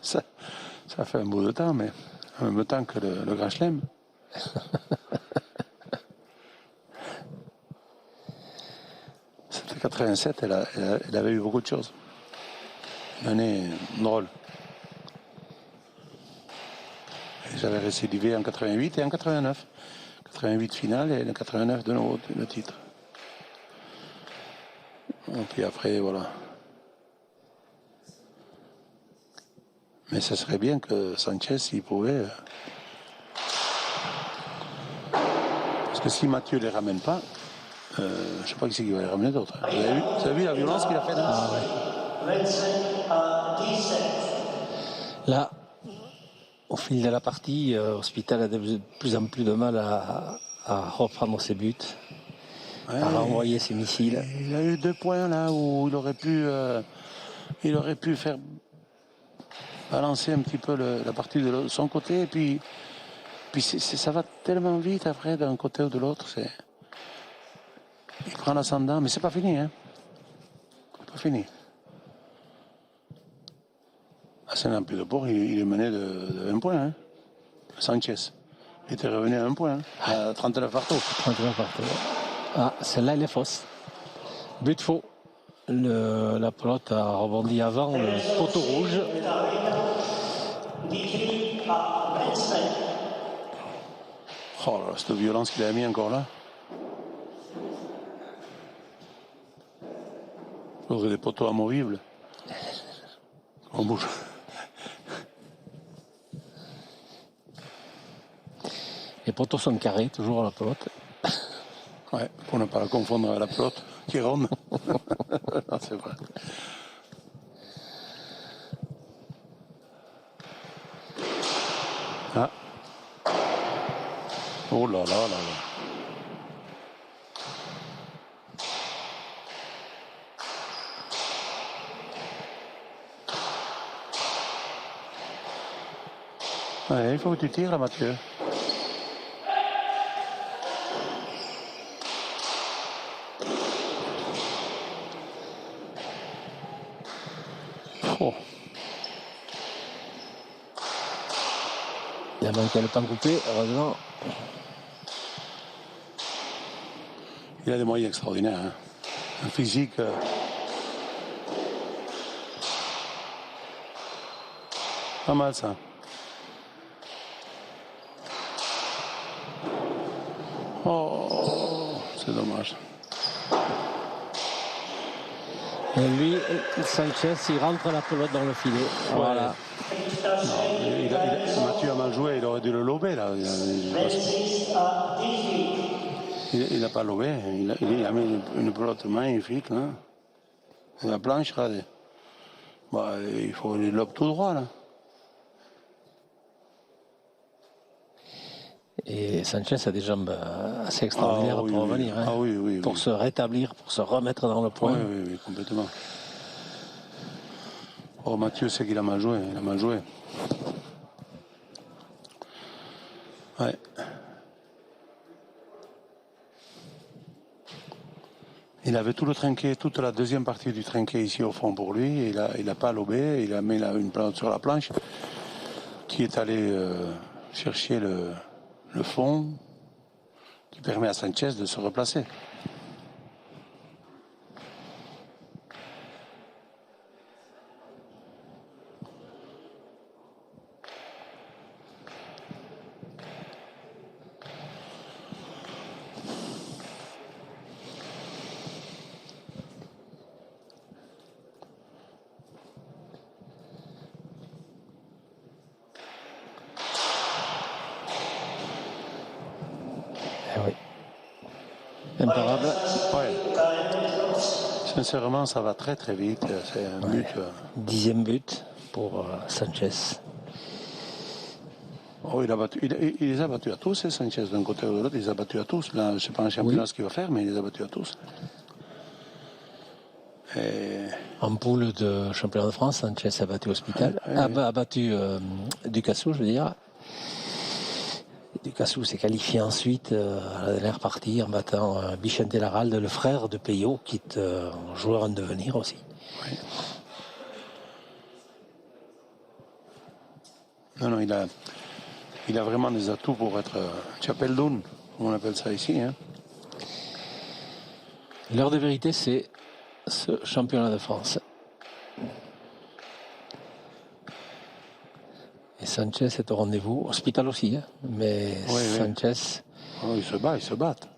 Ça fait un bout de temps, mais en même temps que le Grand Chelem. C'était 87, elle avait eu beaucoup de choses. Une année drôle. Et j'avais récidivé en 88 et en 89. 88 finale et en 89 de nouveau le titre. Et puis après, voilà. Mais ça serait bien que Sanchez, s'il pouvait. Parce que si Mathieu ne les ramène pas, je ne sais pas qui c'est qui va les ramener d'autres. Vous avez vu la violence qu'il a faite Là, au fil de la partie, Hospital a de plus en plus de mal à reprendre ses buts, à renvoyer ses missiles. Il a eu 2 points là où il aurait pu faire balancer un petit peu la partie de son côté. Et puis ça va tellement vite après d'un côté ou de l'autre. Il prend l'ascendant, mais c'est pas fini. Hein. C'est pas fini. À Saint-Lampre-de-Port, il est mené de 20 points. Hein. Sanchez. Il était revenu à 1 point. Hein. À 39 partout. 39 partout. Ah, celle-là, elle est fausse. But faux. La pelote a rebondi avant le poteau rouge. Oh là, cette violence qu'il a mis encore là. Il faudrait des poteaux amovibles. On bouge. Les poteaux sont carrés, toujours à la pelote. Ouais, pour ne pas la confondre avec la pelote qui est ronde. Non, c'est vrai. Ah. Oh là là là là. Ouais, il faut que tu tires là, Mathieu. Oh. Il a manqué le temps coupé, heureusement. Il a des moyens extraordinaires. Hein. Un physique. Pas mal ça. Oh, c'est dommage. Et lui, Sanchez, il rentre la pelote dans le filet. Ouais. Voilà. Non, Mathieu a mal joué, il aurait dû le lober là. Il n'a pas lobé, il a mis une pelote magnifique là. La planche, regardez. Bah, il faut les lobe tout droit là. Et Sanchez a des jambes assez extraordinaires pour revenir. Hein, oui, pour se rétablir, pour se remettre dans le point. Oui, complètement. Oh, Mathieu, c'est qu'il a mal joué. Il a mal joué. Ouais. Il avait tout le trinquet, toute la deuxième partie du trinquet ici au fond pour lui. Il n'a pas lobé. Il a mis une plante sur la planche qui est allé chercher le fond qui permet à Sanchez de se replacer. Oui. Imparable. Ouais. Sincèrement, ça va très très vite. C'est un but. 10e but pour Sanchez. Oh, il les a battus à tous, Sanchez, d'un côté ou de l'autre. Il les a battus à tous. Là, je ne sais pas en championnat ce qu'il va faire, mais il les a battus à tous. Et... En poule de championnat de France, Sanchez a battu Hospital. A battu Ducassou, je veux dire. Ducassou s'est qualifié ensuite à la dernière partie en battant Bichente Laralde, le frère de Peyo, qui est un joueur en devenir aussi. Oui. Non, il a vraiment des atouts pour être Chapeldoun, on appelle ça ici. Hein. L'heure de vérité, c'est ce championnat de France. Et Sanchez est au rendez-vous. Hospital aussi, hein, mais Sanchez... Oh, ils se battent.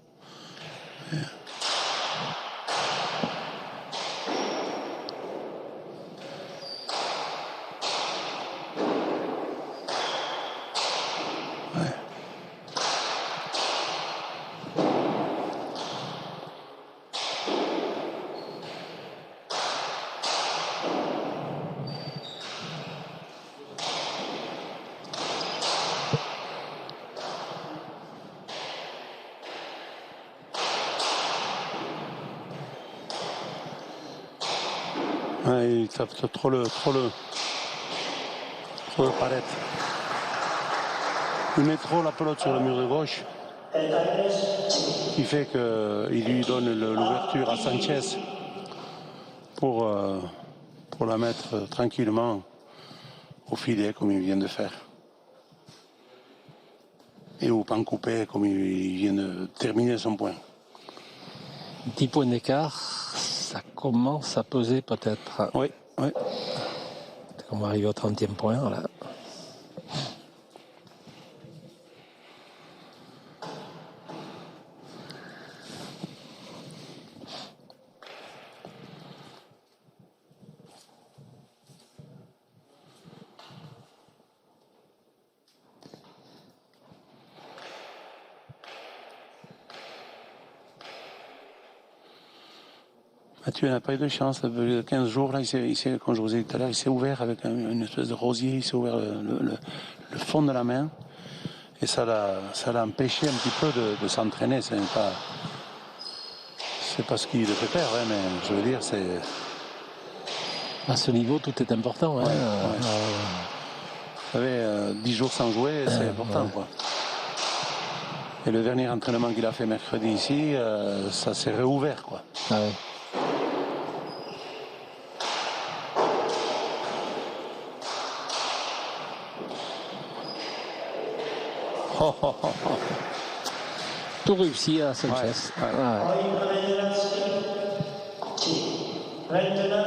Il tape trop le palette. Il met trop la pelote sur le mur de gauche. Il fait qu'il lui donne l'ouverture à Sanchez pour la mettre tranquillement au filet comme il vient de faire. Et au pan coupé comme il vient de terminer son point. 10 points d'écart, ça commence à peser peut-être. Oui. On va arriver au 30e point là. Mathieu n'a pas eu de chance. 15 jours, là, comme je vous ai dit tout à l'heure, il s'est ouvert avec une espèce de rosier. Il s'est ouvert le fond de la main. Et ça l'a empêché un petit peu de s'entraîner. C'est pas ce qui le fait perdre, hein, mais je veux dire, c'est... À ce niveau, tout est important. Hein. Vous savez, 10 jours sans jouer, c'est important, quoi. Et le dernier entraînement qu'il a fait mercredi ici, ça s'est réouvert, quoi. Ah ouais. Tout réussi à Sanchez. Maintenant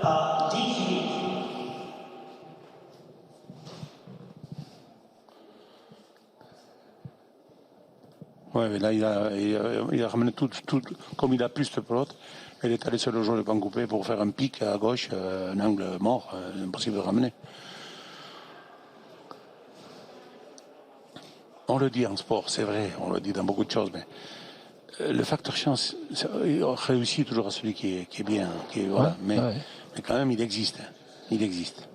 à 18. Ouais, mais là, il a ramené tout, comme il a plus de pelote, il est allé sur le joueur de pan coupé pour faire un pic à gauche, un angle mort, impossible de ramener. On le dit en sport, c'est vrai, on le dit dans beaucoup de choses, mais le facteur chance, il réussit toujours à celui qui est bien, voilà, mais quand même, il existe. Il existe.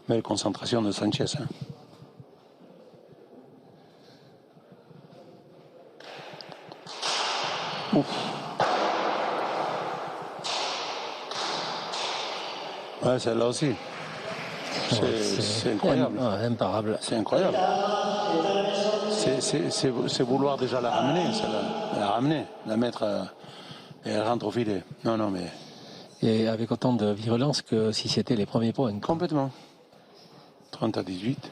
Belle concentration de Sanchez. Hein. Ouf. Ouais, celle-là aussi. C'est incroyable. Imparable. C'est incroyable. C'est vouloir déjà la ramener, celle-là. La ramener, la mettre et elle rentre au filet. Non, mais. Et avec autant de virulence que si c'était les premiers points. Complètement. 30 à 18. Il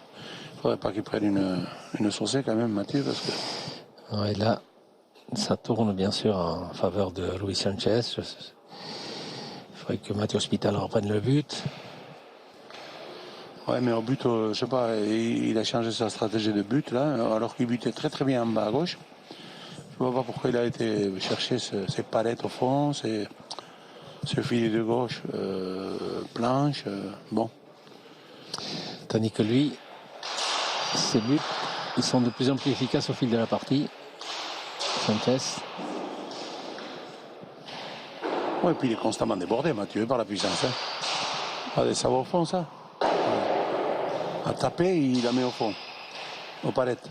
ne faudrait pas qu'il prenne une saucée quand même, Mathieu, parce que. Ouais, là, ça tourne bien sûr en faveur de Luis Sanchez. Il faudrait que Mathieu Hospital reprenne le but. Ouais, mais au but, je sais pas, il a changé sa stratégie de but là, alors qu'il butait très bien en bas à gauche. Je ne vois pas pourquoi il a été chercher ses palettes au fond, ce filet de gauche, planche, bon. Tandis que lui, ses buts, ils sont de plus en plus efficaces au fil de la partie. Sanchez. Oui, et puis il est constamment débordé, Mathieu, par la puissance. Hein. Regardez, ça va au fond, ça. À taper, il la met au fond, aux palettes.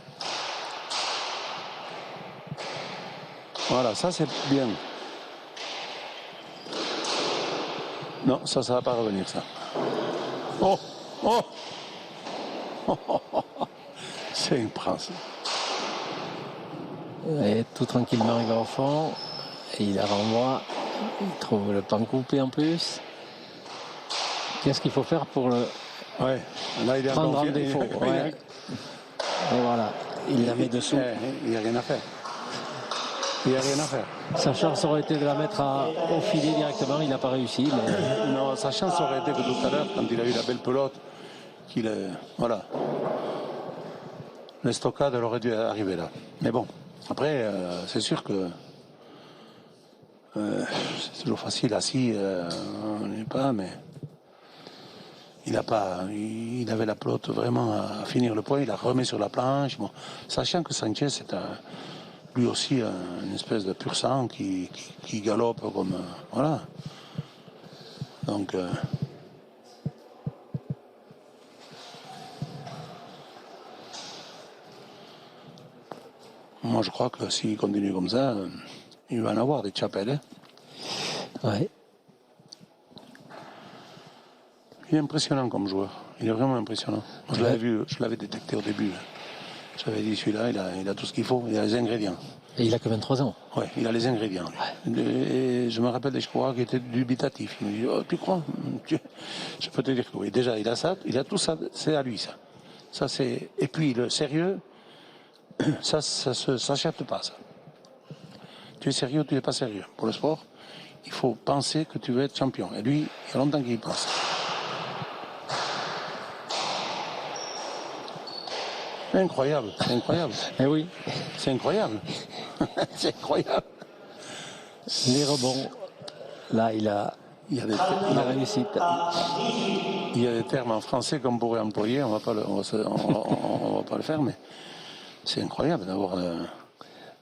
Voilà, ça c'est bien. Non, ça va pas revenir, ça. Oh. C'est une prince. Et tout tranquillement, il va au fond. Et il la renvoie. Il trouve le pan coupé en plus. Qu'est-ce qu'il faut faire pour le là, il est prendre en défaut? Et voilà, il la met dessous. Il n'y a rien à faire. Sa chance aurait été de la mettre au filet directement. Il n'a pas réussi. Mais... Non, sa chance aurait été que tout à l'heure, quand il a eu la belle pelote, voilà. L'estocade, elle aurait dû arriver là. Mais bon, après, c'est sûr que c'est toujours facile assis, on n'est pas, mais il avait la pelote vraiment à finir le point, il la remet sur la planche. Bon, sachant que Sanchez est lui aussi une espèce de pur sang qui galope comme voilà. Donc moi je crois que s'il continue comme ça, il va en avoir des chapelles. Hein. Ouais. Il est impressionnant comme joueur. Il est vraiment impressionnant. Moi, je l'avais vu, je l'avais détecté au début. J'avais dit celui-là, il a tout ce qu'il faut, il a les ingrédients. Et il a que 23 ans. Oui, il a les ingrédients. Ouais. Et je me rappelle des joueurs qui étaient dubitatifs. Il me dit, oh, tu crois? Je peux te dire que oui. Déjà, il a ça, il a tout ça, c'est à lui ça. Ça c'est. Et puis le sérieux, ça s'achète pas ça. Tu es sérieux ou tu n'es pas sérieux. Pour le sport, il faut penser que tu veux être champion. Et lui, il y a longtemps qu'il y pense. C'est incroyable, c'est incroyable. Eh oui. C'est incroyable. C'est incroyable. Les rebonds. Là, il a la réussite. Il y a des termes en français qu'on pourrait employer, on va pas le faire, mais c'est incroyable d'avoir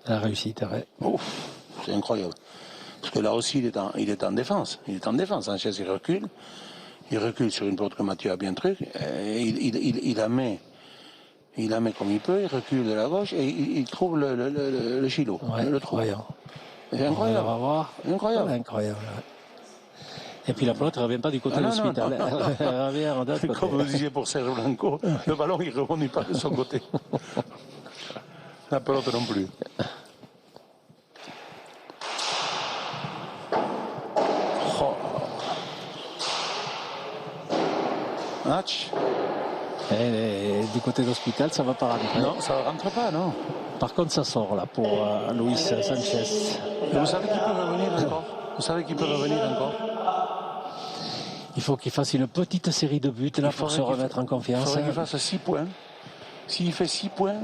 la réussite. Ouais. Ouf, c'est incroyable. Parce que là aussi, il est en défense. Il est en défense. Sanchez, il recule. Il recule sur une porte que Mathieu a bien truc. Il la met. Il la met comme il peut, il recule de la gauche et il trouve le chilo. Ouais, le trou. C'est incroyable. On va voir. Incroyable. Incroyable. Et puis la pelote ne revient pas du côté de l'hospital. Elle revient en d'autre côté. Comme vous disiez pour Sergio Blanco, le ballon il ne rebondit pas de son côté. La pelote non plus. Match. Et du côté d'Hospital, ça va pas rentrer. Non, ça ne rentre pas, non. Par contre, ça sort là pour Luis Sanchez. Et vous savez qu'il peut revenir encore. Vous savez qu'il peut revenir encore. Il faut qu'il fasse une petite série de buts là pour se remettre en Il confiance. faudrait qu'il fasse 6 points. S'il fait 6 points,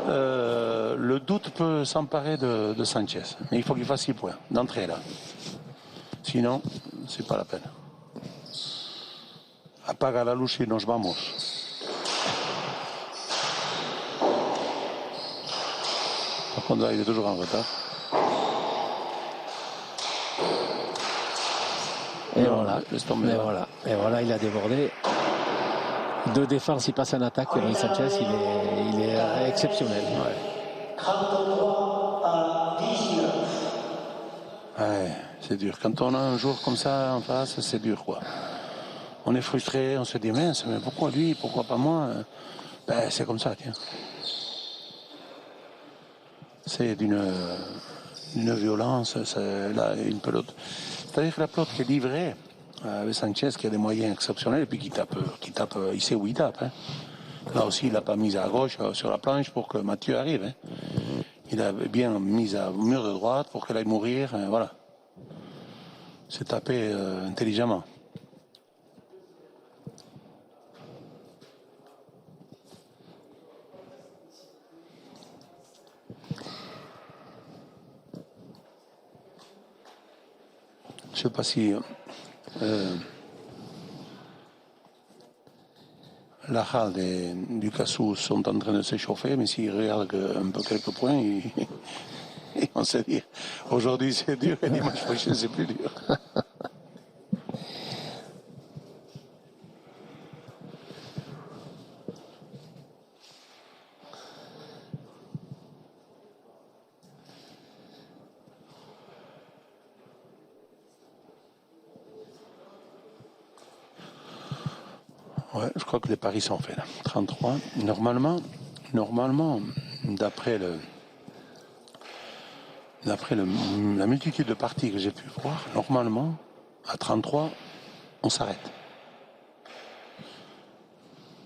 le doute peut s'emparer de Sanchez. Mais il faut qu'il fasse 6 points d'entrée là. Sinon, c'est pas la peine. Apaga la luz y nos vamos. Par contre, là, il est toujours en retard. Et Non, voilà. laisse tomber, Et là. voilà. Et voilà, il a débordé. De défense, il passe en attaque. Luis Sanchez, il est exceptionnel. Ouais. 33 à 19. Ouais, c'est dur. Quand on a un joueur comme ça en face, c'est dur, quoi. On est frustré, on se dit, mince, mais pourquoi lui, pourquoi pas moi? Ben, c'est comme ça, tiens. C'est d'une violence, c'est là, une pelote. C'est-à-dire que la pelote qui est livrée, avec Sanchez qui a des moyens exceptionnels et puis qui tape, il sait où il tape. Hein. Là aussi, il l'a pas mise à gauche sur la planche pour que Mathieu arrive. Hein. Il a bien mis au mur de droite pour qu'elle aille mourir. Voilà. C'est tapé intelligemment. Je ne sais pas si la halle du Cassou sont en train de s'échauffer, mais s'ils regardent un peu quelques points, ils vont se dire aujourd'hui c'est dur et dimanche prochain c'est plus dur. Ouais, je crois que les paris sont faits là. 33. Normalement, d'après la multitude de parties que j'ai pu voir, normalement, à 33, on s'arrête.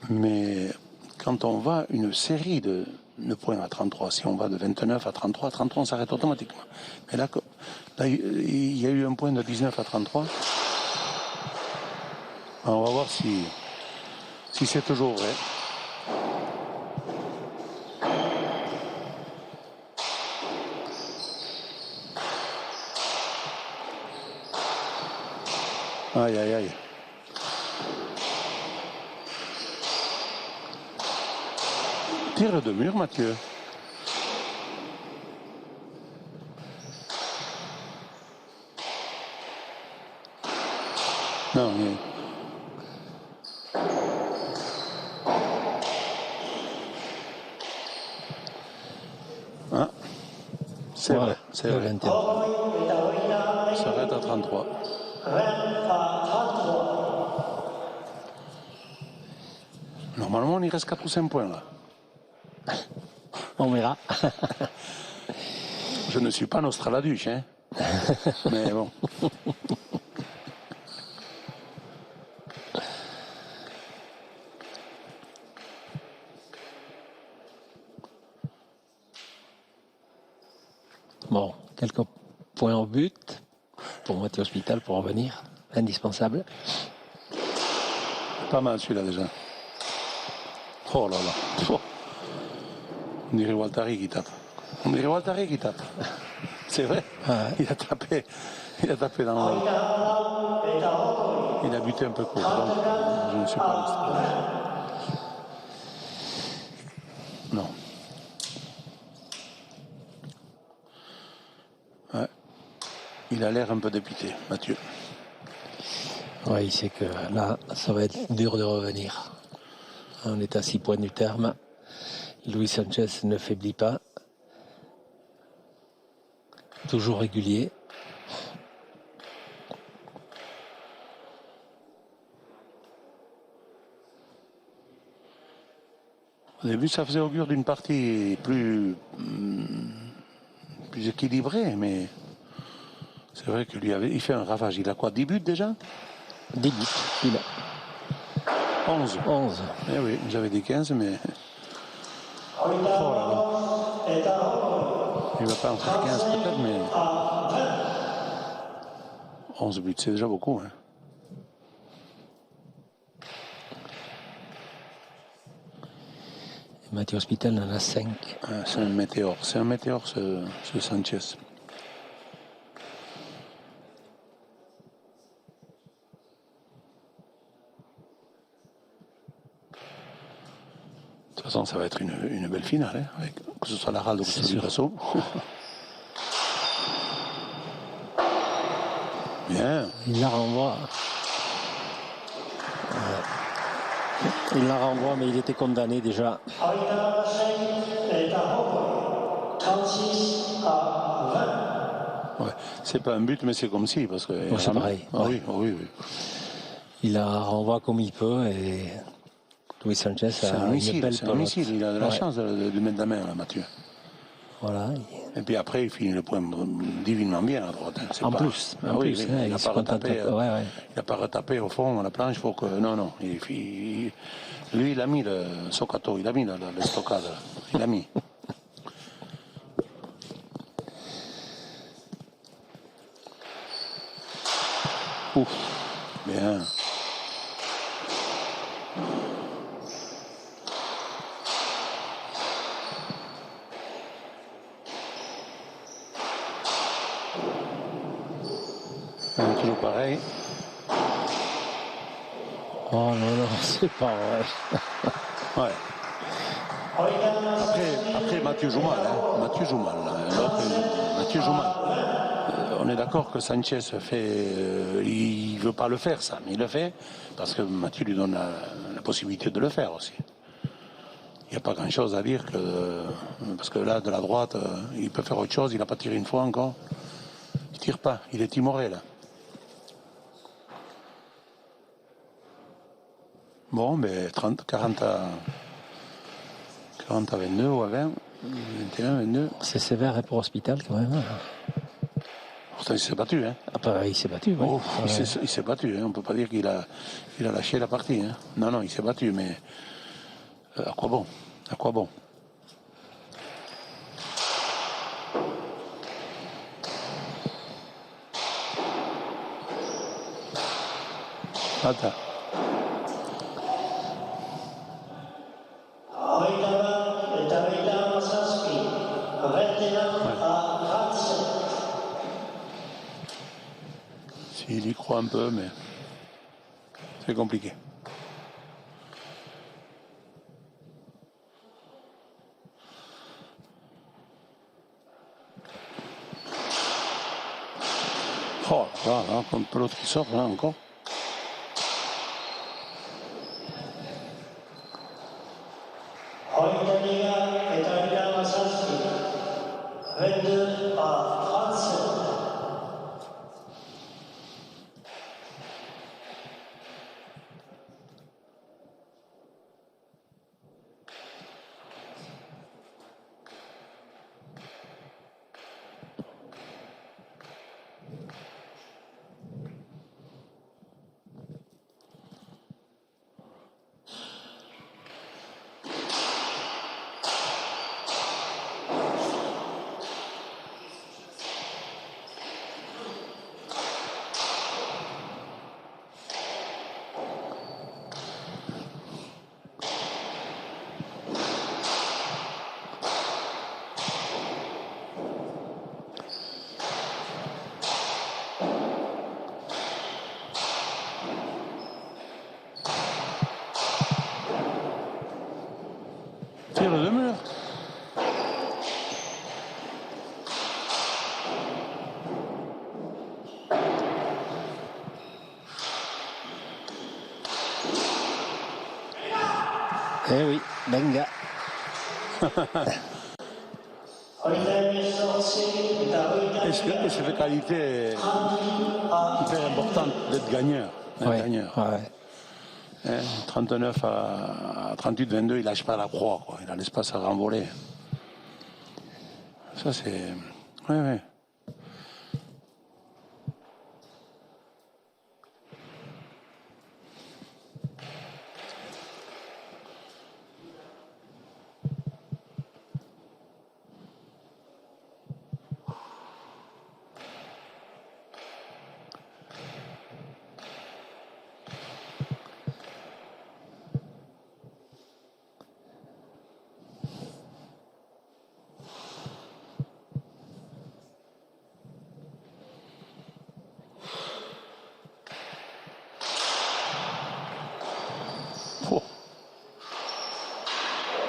Mais quand on va une série de points à 33, si on va de 29 à 33, on s'arrête automatiquement. Mais là, il y a eu un point de 19 à 33. Alors, on va voir si c'est toujours vrai. Aïe, aïe, aïe. Tire de mur, Mathieu. Non, mais... Ah, c'est Voilà, vrai, c'est vrai. 21. Ça s'arrête à 33. 20 à 33. Normalement, il reste 4 ou 5 points là. On verra. Je ne suis pas Nostradamus, hein. Mais bon. Bon, quelques points au but pour Mathieu Hospital pour revenir. Indispensable. Pas mal celui-là déjà. Oh là là. Oh. On dirait Waltari qui tape. C'est vrai. Ouais. Il a tapé dans le... Il a buté un peu court. Donc, je ne suis pas Nostradamus. Non. Ouais. Il a l'air un peu dépité, Mathieu. Oui, il sait que là, ça va être dur de revenir. On est à 6 points du terme. Luis Sanchez ne faiblit pas. Toujours régulier. Au début, ça faisait augure d'une partie plus équilibrée, mais c'est vrai que il fait un ravage. Il a quoi, 10 buts déjà? 10 buts, il a. 11. 11. Eh oui, j'avais dit 15, mais. Oh là là. Il ne va pas en faire 15 peut-être, mais. 11 buts, c'est déjà beaucoup. Hein. Mathieu Hospital en a 5. C'est un météore. C'est un météore, ce Sanchez. De toute façon, ça va être une belle finale, hein, avec, que ce soit la Rade ou que ce soit le Passo. Bien. Il la renvoie. Il la renvoie, mais il était condamné déjà. Ouais. C'est pas un but, mais c'est comme si, parce que. Oh, c'est pareil. Ah, oui, oui. Il la renvoie comme il peut et Luis Sanchez C'est a un une missile, belle c'est un pelote. missile. Il a de la chance de mettre la main, là, Mathieu. Voilà. Et puis après, il finit le point divinement bien à droite. Hein. En plus, il n'a pas retapé. Ouais. Il n'a pas retapé au fond, à la planche. Faut que... Non. Lui, il a mis le Socato, il a mis le stockade. Il a mis. Ouf. Bien. Toujours pareil. Oh non, c'est pas vrai. Ouais. Après Mathieu joue mal. Hein. Mathieu joue mal. Mathieu joue mal. On est d'accord que Sanchez il ne veut pas le faire, ça, mais il le fait parce que Mathieu lui donne la possibilité de le faire aussi. Il n'y a pas grand-chose à dire parce que là, de la droite, il peut faire autre chose. Il n'a pas tiré une fois encore. Il ne tire pas. Il est timoré là. Bon, mais 40 à 22 ou à 20, 21, 22. C'est sévère pour Hospital quand même. Pourtant, il s'est battu. Hein. Ah bah, il s'est battu, oui. Oh, il s'est battu. Hein. On ne peut pas dire qu'il a lâché la partie. Hein. Non, il s'est battu, mais à quoi bon? À quoi bon? Attends. S'il y croit un peu, mais c'est compliqué. Oh, là, comme l'autre qui sort, là, encore. Tire le mur. Eh oui, Benga. Et cette qualité hyper importante d'être gagneur. Ouais. 39 à 38-22, il lâche pas la proie, quoi. Il a l'espace à renvoler. Ça, c'est... Ouais.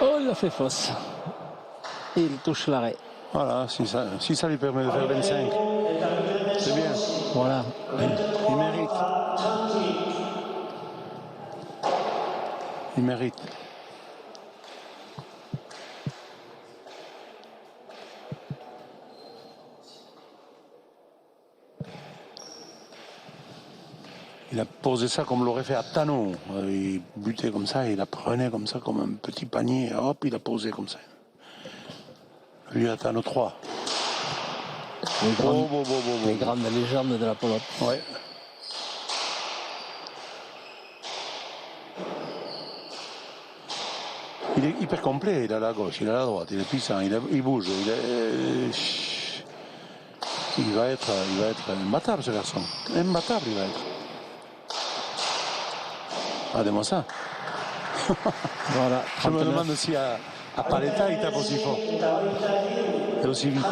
Oh, il a fait fausse. Et il touche l'arrêt. Voilà, si ça lui permet de faire 25, c'est bien. Voilà. Il mérite. Il mérite. Il a posé ça comme l'aurait fait à Tano. Il butait comme ça, il la prenait comme ça, comme un petit panier. Hop, il a posé comme ça. Lui à Tano 3. Les grandes légendes de la pelote. Ouais. Il est hyper complet, il a la gauche, il a la droite, il est puissant, il bouge, il va être imbattable ce garçon. Imbattable il va être. Regardez-moi ça. Voilà. Je me 39. demande si à Paletta il tape aussi fort. Et aussi vite.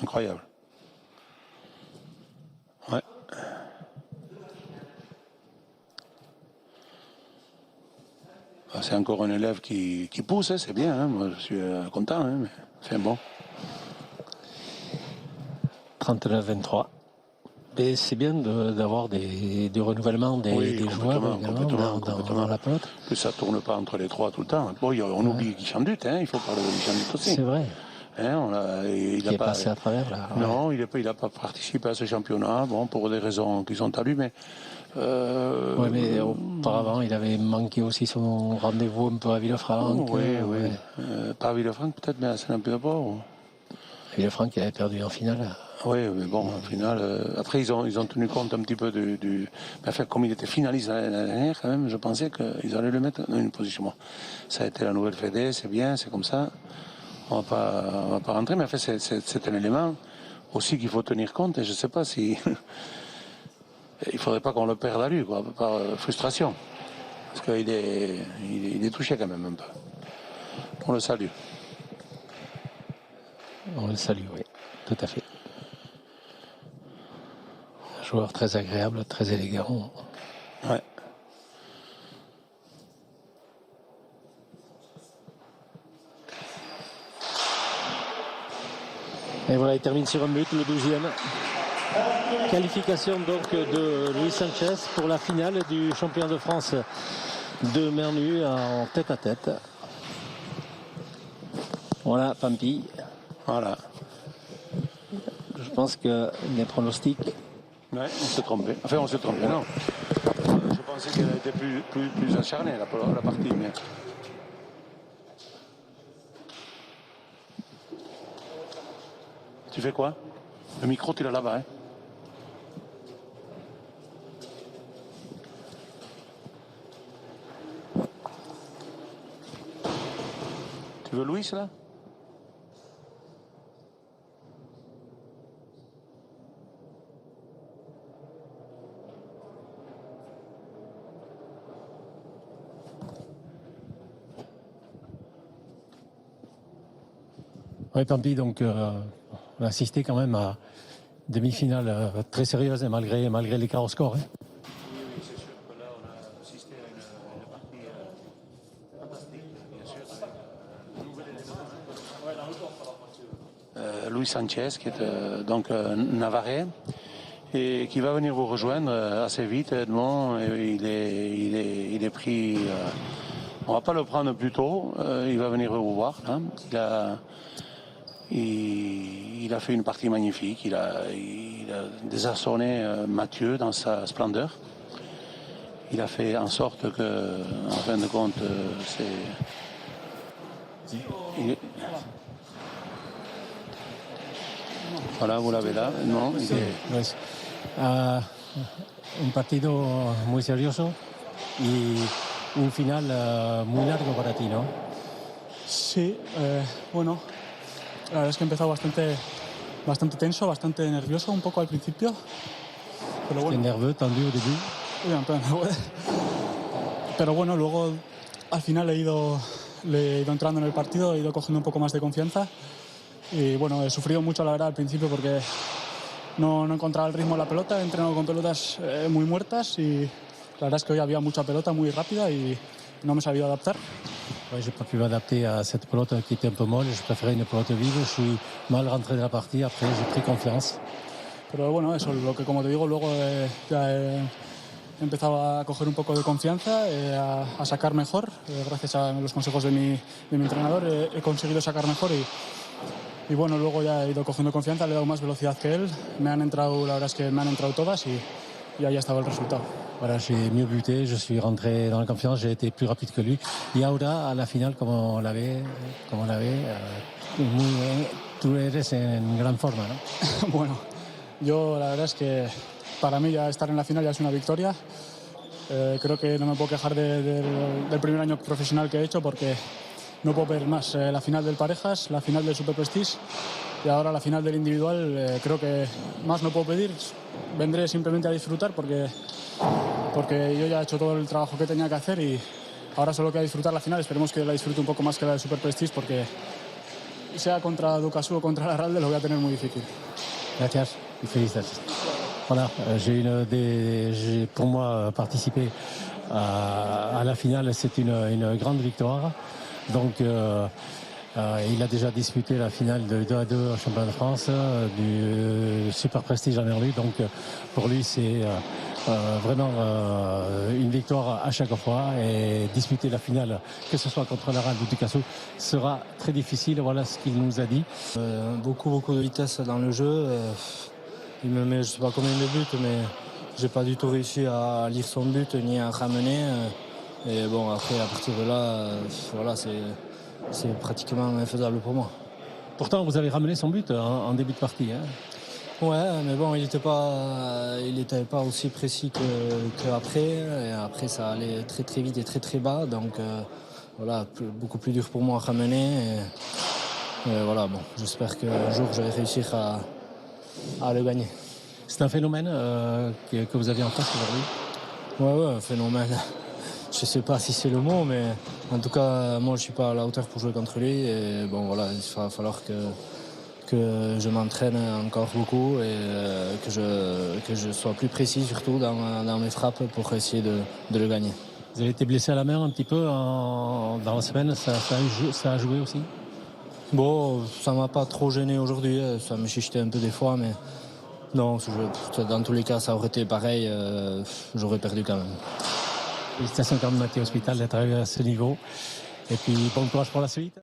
Incroyable. Ouais. C'est encore un élève qui pousse, hein, c'est bien. Hein. Moi, je suis content. Hein, mais c'est bon. 39-23. Et c'est bien d'avoir du renouvellement des joueurs dans la pelote. Que ça ne tourne pas entre les trois tout le temps. Bon, on oublie Guy Chamdut, hein, il faut parler de Guy Chamdut aussi. C'est vrai. Hein, il est passé à travers là. Ouais. Non, il n'a pas participé à ce championnat, bon, pour des raisons qui sont à lui, mais. Oui, mais auparavant, il avait manqué aussi son rendez-vous un peu à Villefranche. Oui. Pas à Villefranche peut-être, mais à Saint-Nampie-de-Port. Villefranche qui avait perdu en finale. Oui, mais bon, en finale. Après, ils ont tenu compte un petit peu du. Enfin, comme il était finaliste l'année dernière, quand même, je pensais qu'ils allaient le mettre dans une position. Bon, ça a été la nouvelle Fédé, c'est bien, c'est comme ça. On va pas rentrer, mais en fait, c'est un élément aussi qu'il faut tenir compte. Et je ne sais pas si. Il ne faudrait pas qu'on le perde à lui, quoi, par frustration. Parce qu'il est touché quand même un peu. On le salue. On le salue, oui, tout à fait. Un joueur très agréable, très élégant. Ouais. Et voilà, il termine sur un but, le 12e. Qualification donc de Luis Sanchez pour la finale du champion de France de mer nue en tête-à-tête. Voilà, Pampi. Voilà. Je pense que les pronostics. Ouais, on s'est trompé. Enfin, on s'est trompé, non. Je pensais qu'elle était plus acharnée, la partie. Mais... Tu fais quoi? Le micro, tu l'as là-bas, hein? Tu veux Louis, là? Oui, Pampi, donc on a assisté quand même à demi-finale très sérieuse, malgré l'écart au score. Hein. Oui, c'est sûr que là, on a assisté à une partie fantastique, bien sûr. Un nouvel élément. Luis Sanchez, qui est donc navarrais, et qui va venir vous rejoindre assez vite, Edmond. Il est pris. On ne va pas le prendre plus tôt. Il va venir vous voir. Là. Il a fait une partie magnifique. Il a désarçonné Mathieu dans sa splendeur. Il a fait en sorte que, en fin de compte, Voilà, vous l'avez là. Non, Sí, pues, un partido muy serioso y un final muy largo para ti, ¿no? Sí, bueno, la verdad es que he empezado bastante tenso, bastante nervioso un poco al principio. Pero T'es bueno, nerveux, tendu au début. sí, un peu nerveux. Pero bueno, luego al final le he ido entrando en el partido, he ido cogiendo un poco más de confianza. Y bueno, he sufrido mucho la verdad al principio porque no encontraba el ritmo de la pelota, he entrenado con pelotas muy muertas y la verdad es que hoy había mucha pelota muy rápida y no me he sabido adaptar. Ouais, j'ai pas pu m'adapter à cette pelote qui était un peu molle. Je préférais une pelote vive. Je suis mal rentré dans la partie. Après, j'ai pris confiance. Pero bueno, eso, lo que como te digo, luego ya he empezado a coger un poco de confianza, a sacar mejor. Gracias a los consejos de mi entrenador he conseguido sacar mejor y bueno, luego ya he ido cogiendo confianza, le he dado más velocidad que él. La verdad es que me han entrado todas y ahí ha estado el resultado. Voilà, j'ai mieux buté, je suis rentré dans la confiance, j'ai été plus rapide que lui. Y ahora, à la finale, como la ve, tú eres en gran forma, ¿no? Bueno, yo la verdad es que para mí ya estar en la final ya es una victoria. Creo que no me puedo quejar del primer año profesional que he hecho porque no puedo pedir más. La final del parejas, la final del Super Prestige y ahora la final del individual, creo que más no puedo pedir. Vendré simplemente a disfrutar porque yo ya he hecho todo el trabajo que tenía que hacer y ahora solo queda disfrutar la final. Esperemos que la disfrute un poco más que la del Super Prestige porque sea contra Ducasu o contra Larralde lo voy a tener muy difícil. Gracias y félicitations. Voilà, pour moi, participer à la finale, c'est une grande victoire. Donc, il a déjà disputé la finale de 2-2 au championnat de France, du Super Prestige en Erlu. Donc, pour lui, c'est vraiment une victoire à chaque fois. Et disputer la finale, que ce soit contre Larralde ou Ducasu, sera très difficile. Voilà ce qu'il nous a dit. Beaucoup de vitesse dans le jeu. Il me met je sais pas combien de buts, mais j'ai pas du tout réussi à lire son but ni à ramener. Et bon, après, à partir de là, voilà, c'est pratiquement infaisable pour moi. Pourtant, vous avez ramené son but en début de partie. Hein. Ouais, mais bon, il n'était pas aussi précis qu'après. Et après, ça allait très très vite et très très bas. Donc voilà, beaucoup plus dur pour moi à ramener. Et voilà, bon, j'espère qu'un jour, je vais réussir à le gagner. C'est un phénomène que vous avez en face aujourd'hui. Ouais, un phénomène. Je sais pas si c'est le mot, mais en tout cas, moi, je suis pas à la hauteur pour jouer contre lui. Et bon, voilà, il va falloir que je m'entraîne encore beaucoup et que je sois plus précis, surtout dans mes frappes, pour essayer de le gagner. Vous avez été blessé à la main un petit peu dans la semaine, ça a joué aussi? Bon, ça m'a pas trop gêné aujourd'hui, ça me chichetait un peu des fois, mais non, dans tous les cas, ça aurait été pareil, j'aurais perdu quand même. Félicitations quand même Mathieu Hospital d'être arrivé à ce niveau. Et puis bon courage pour la suite.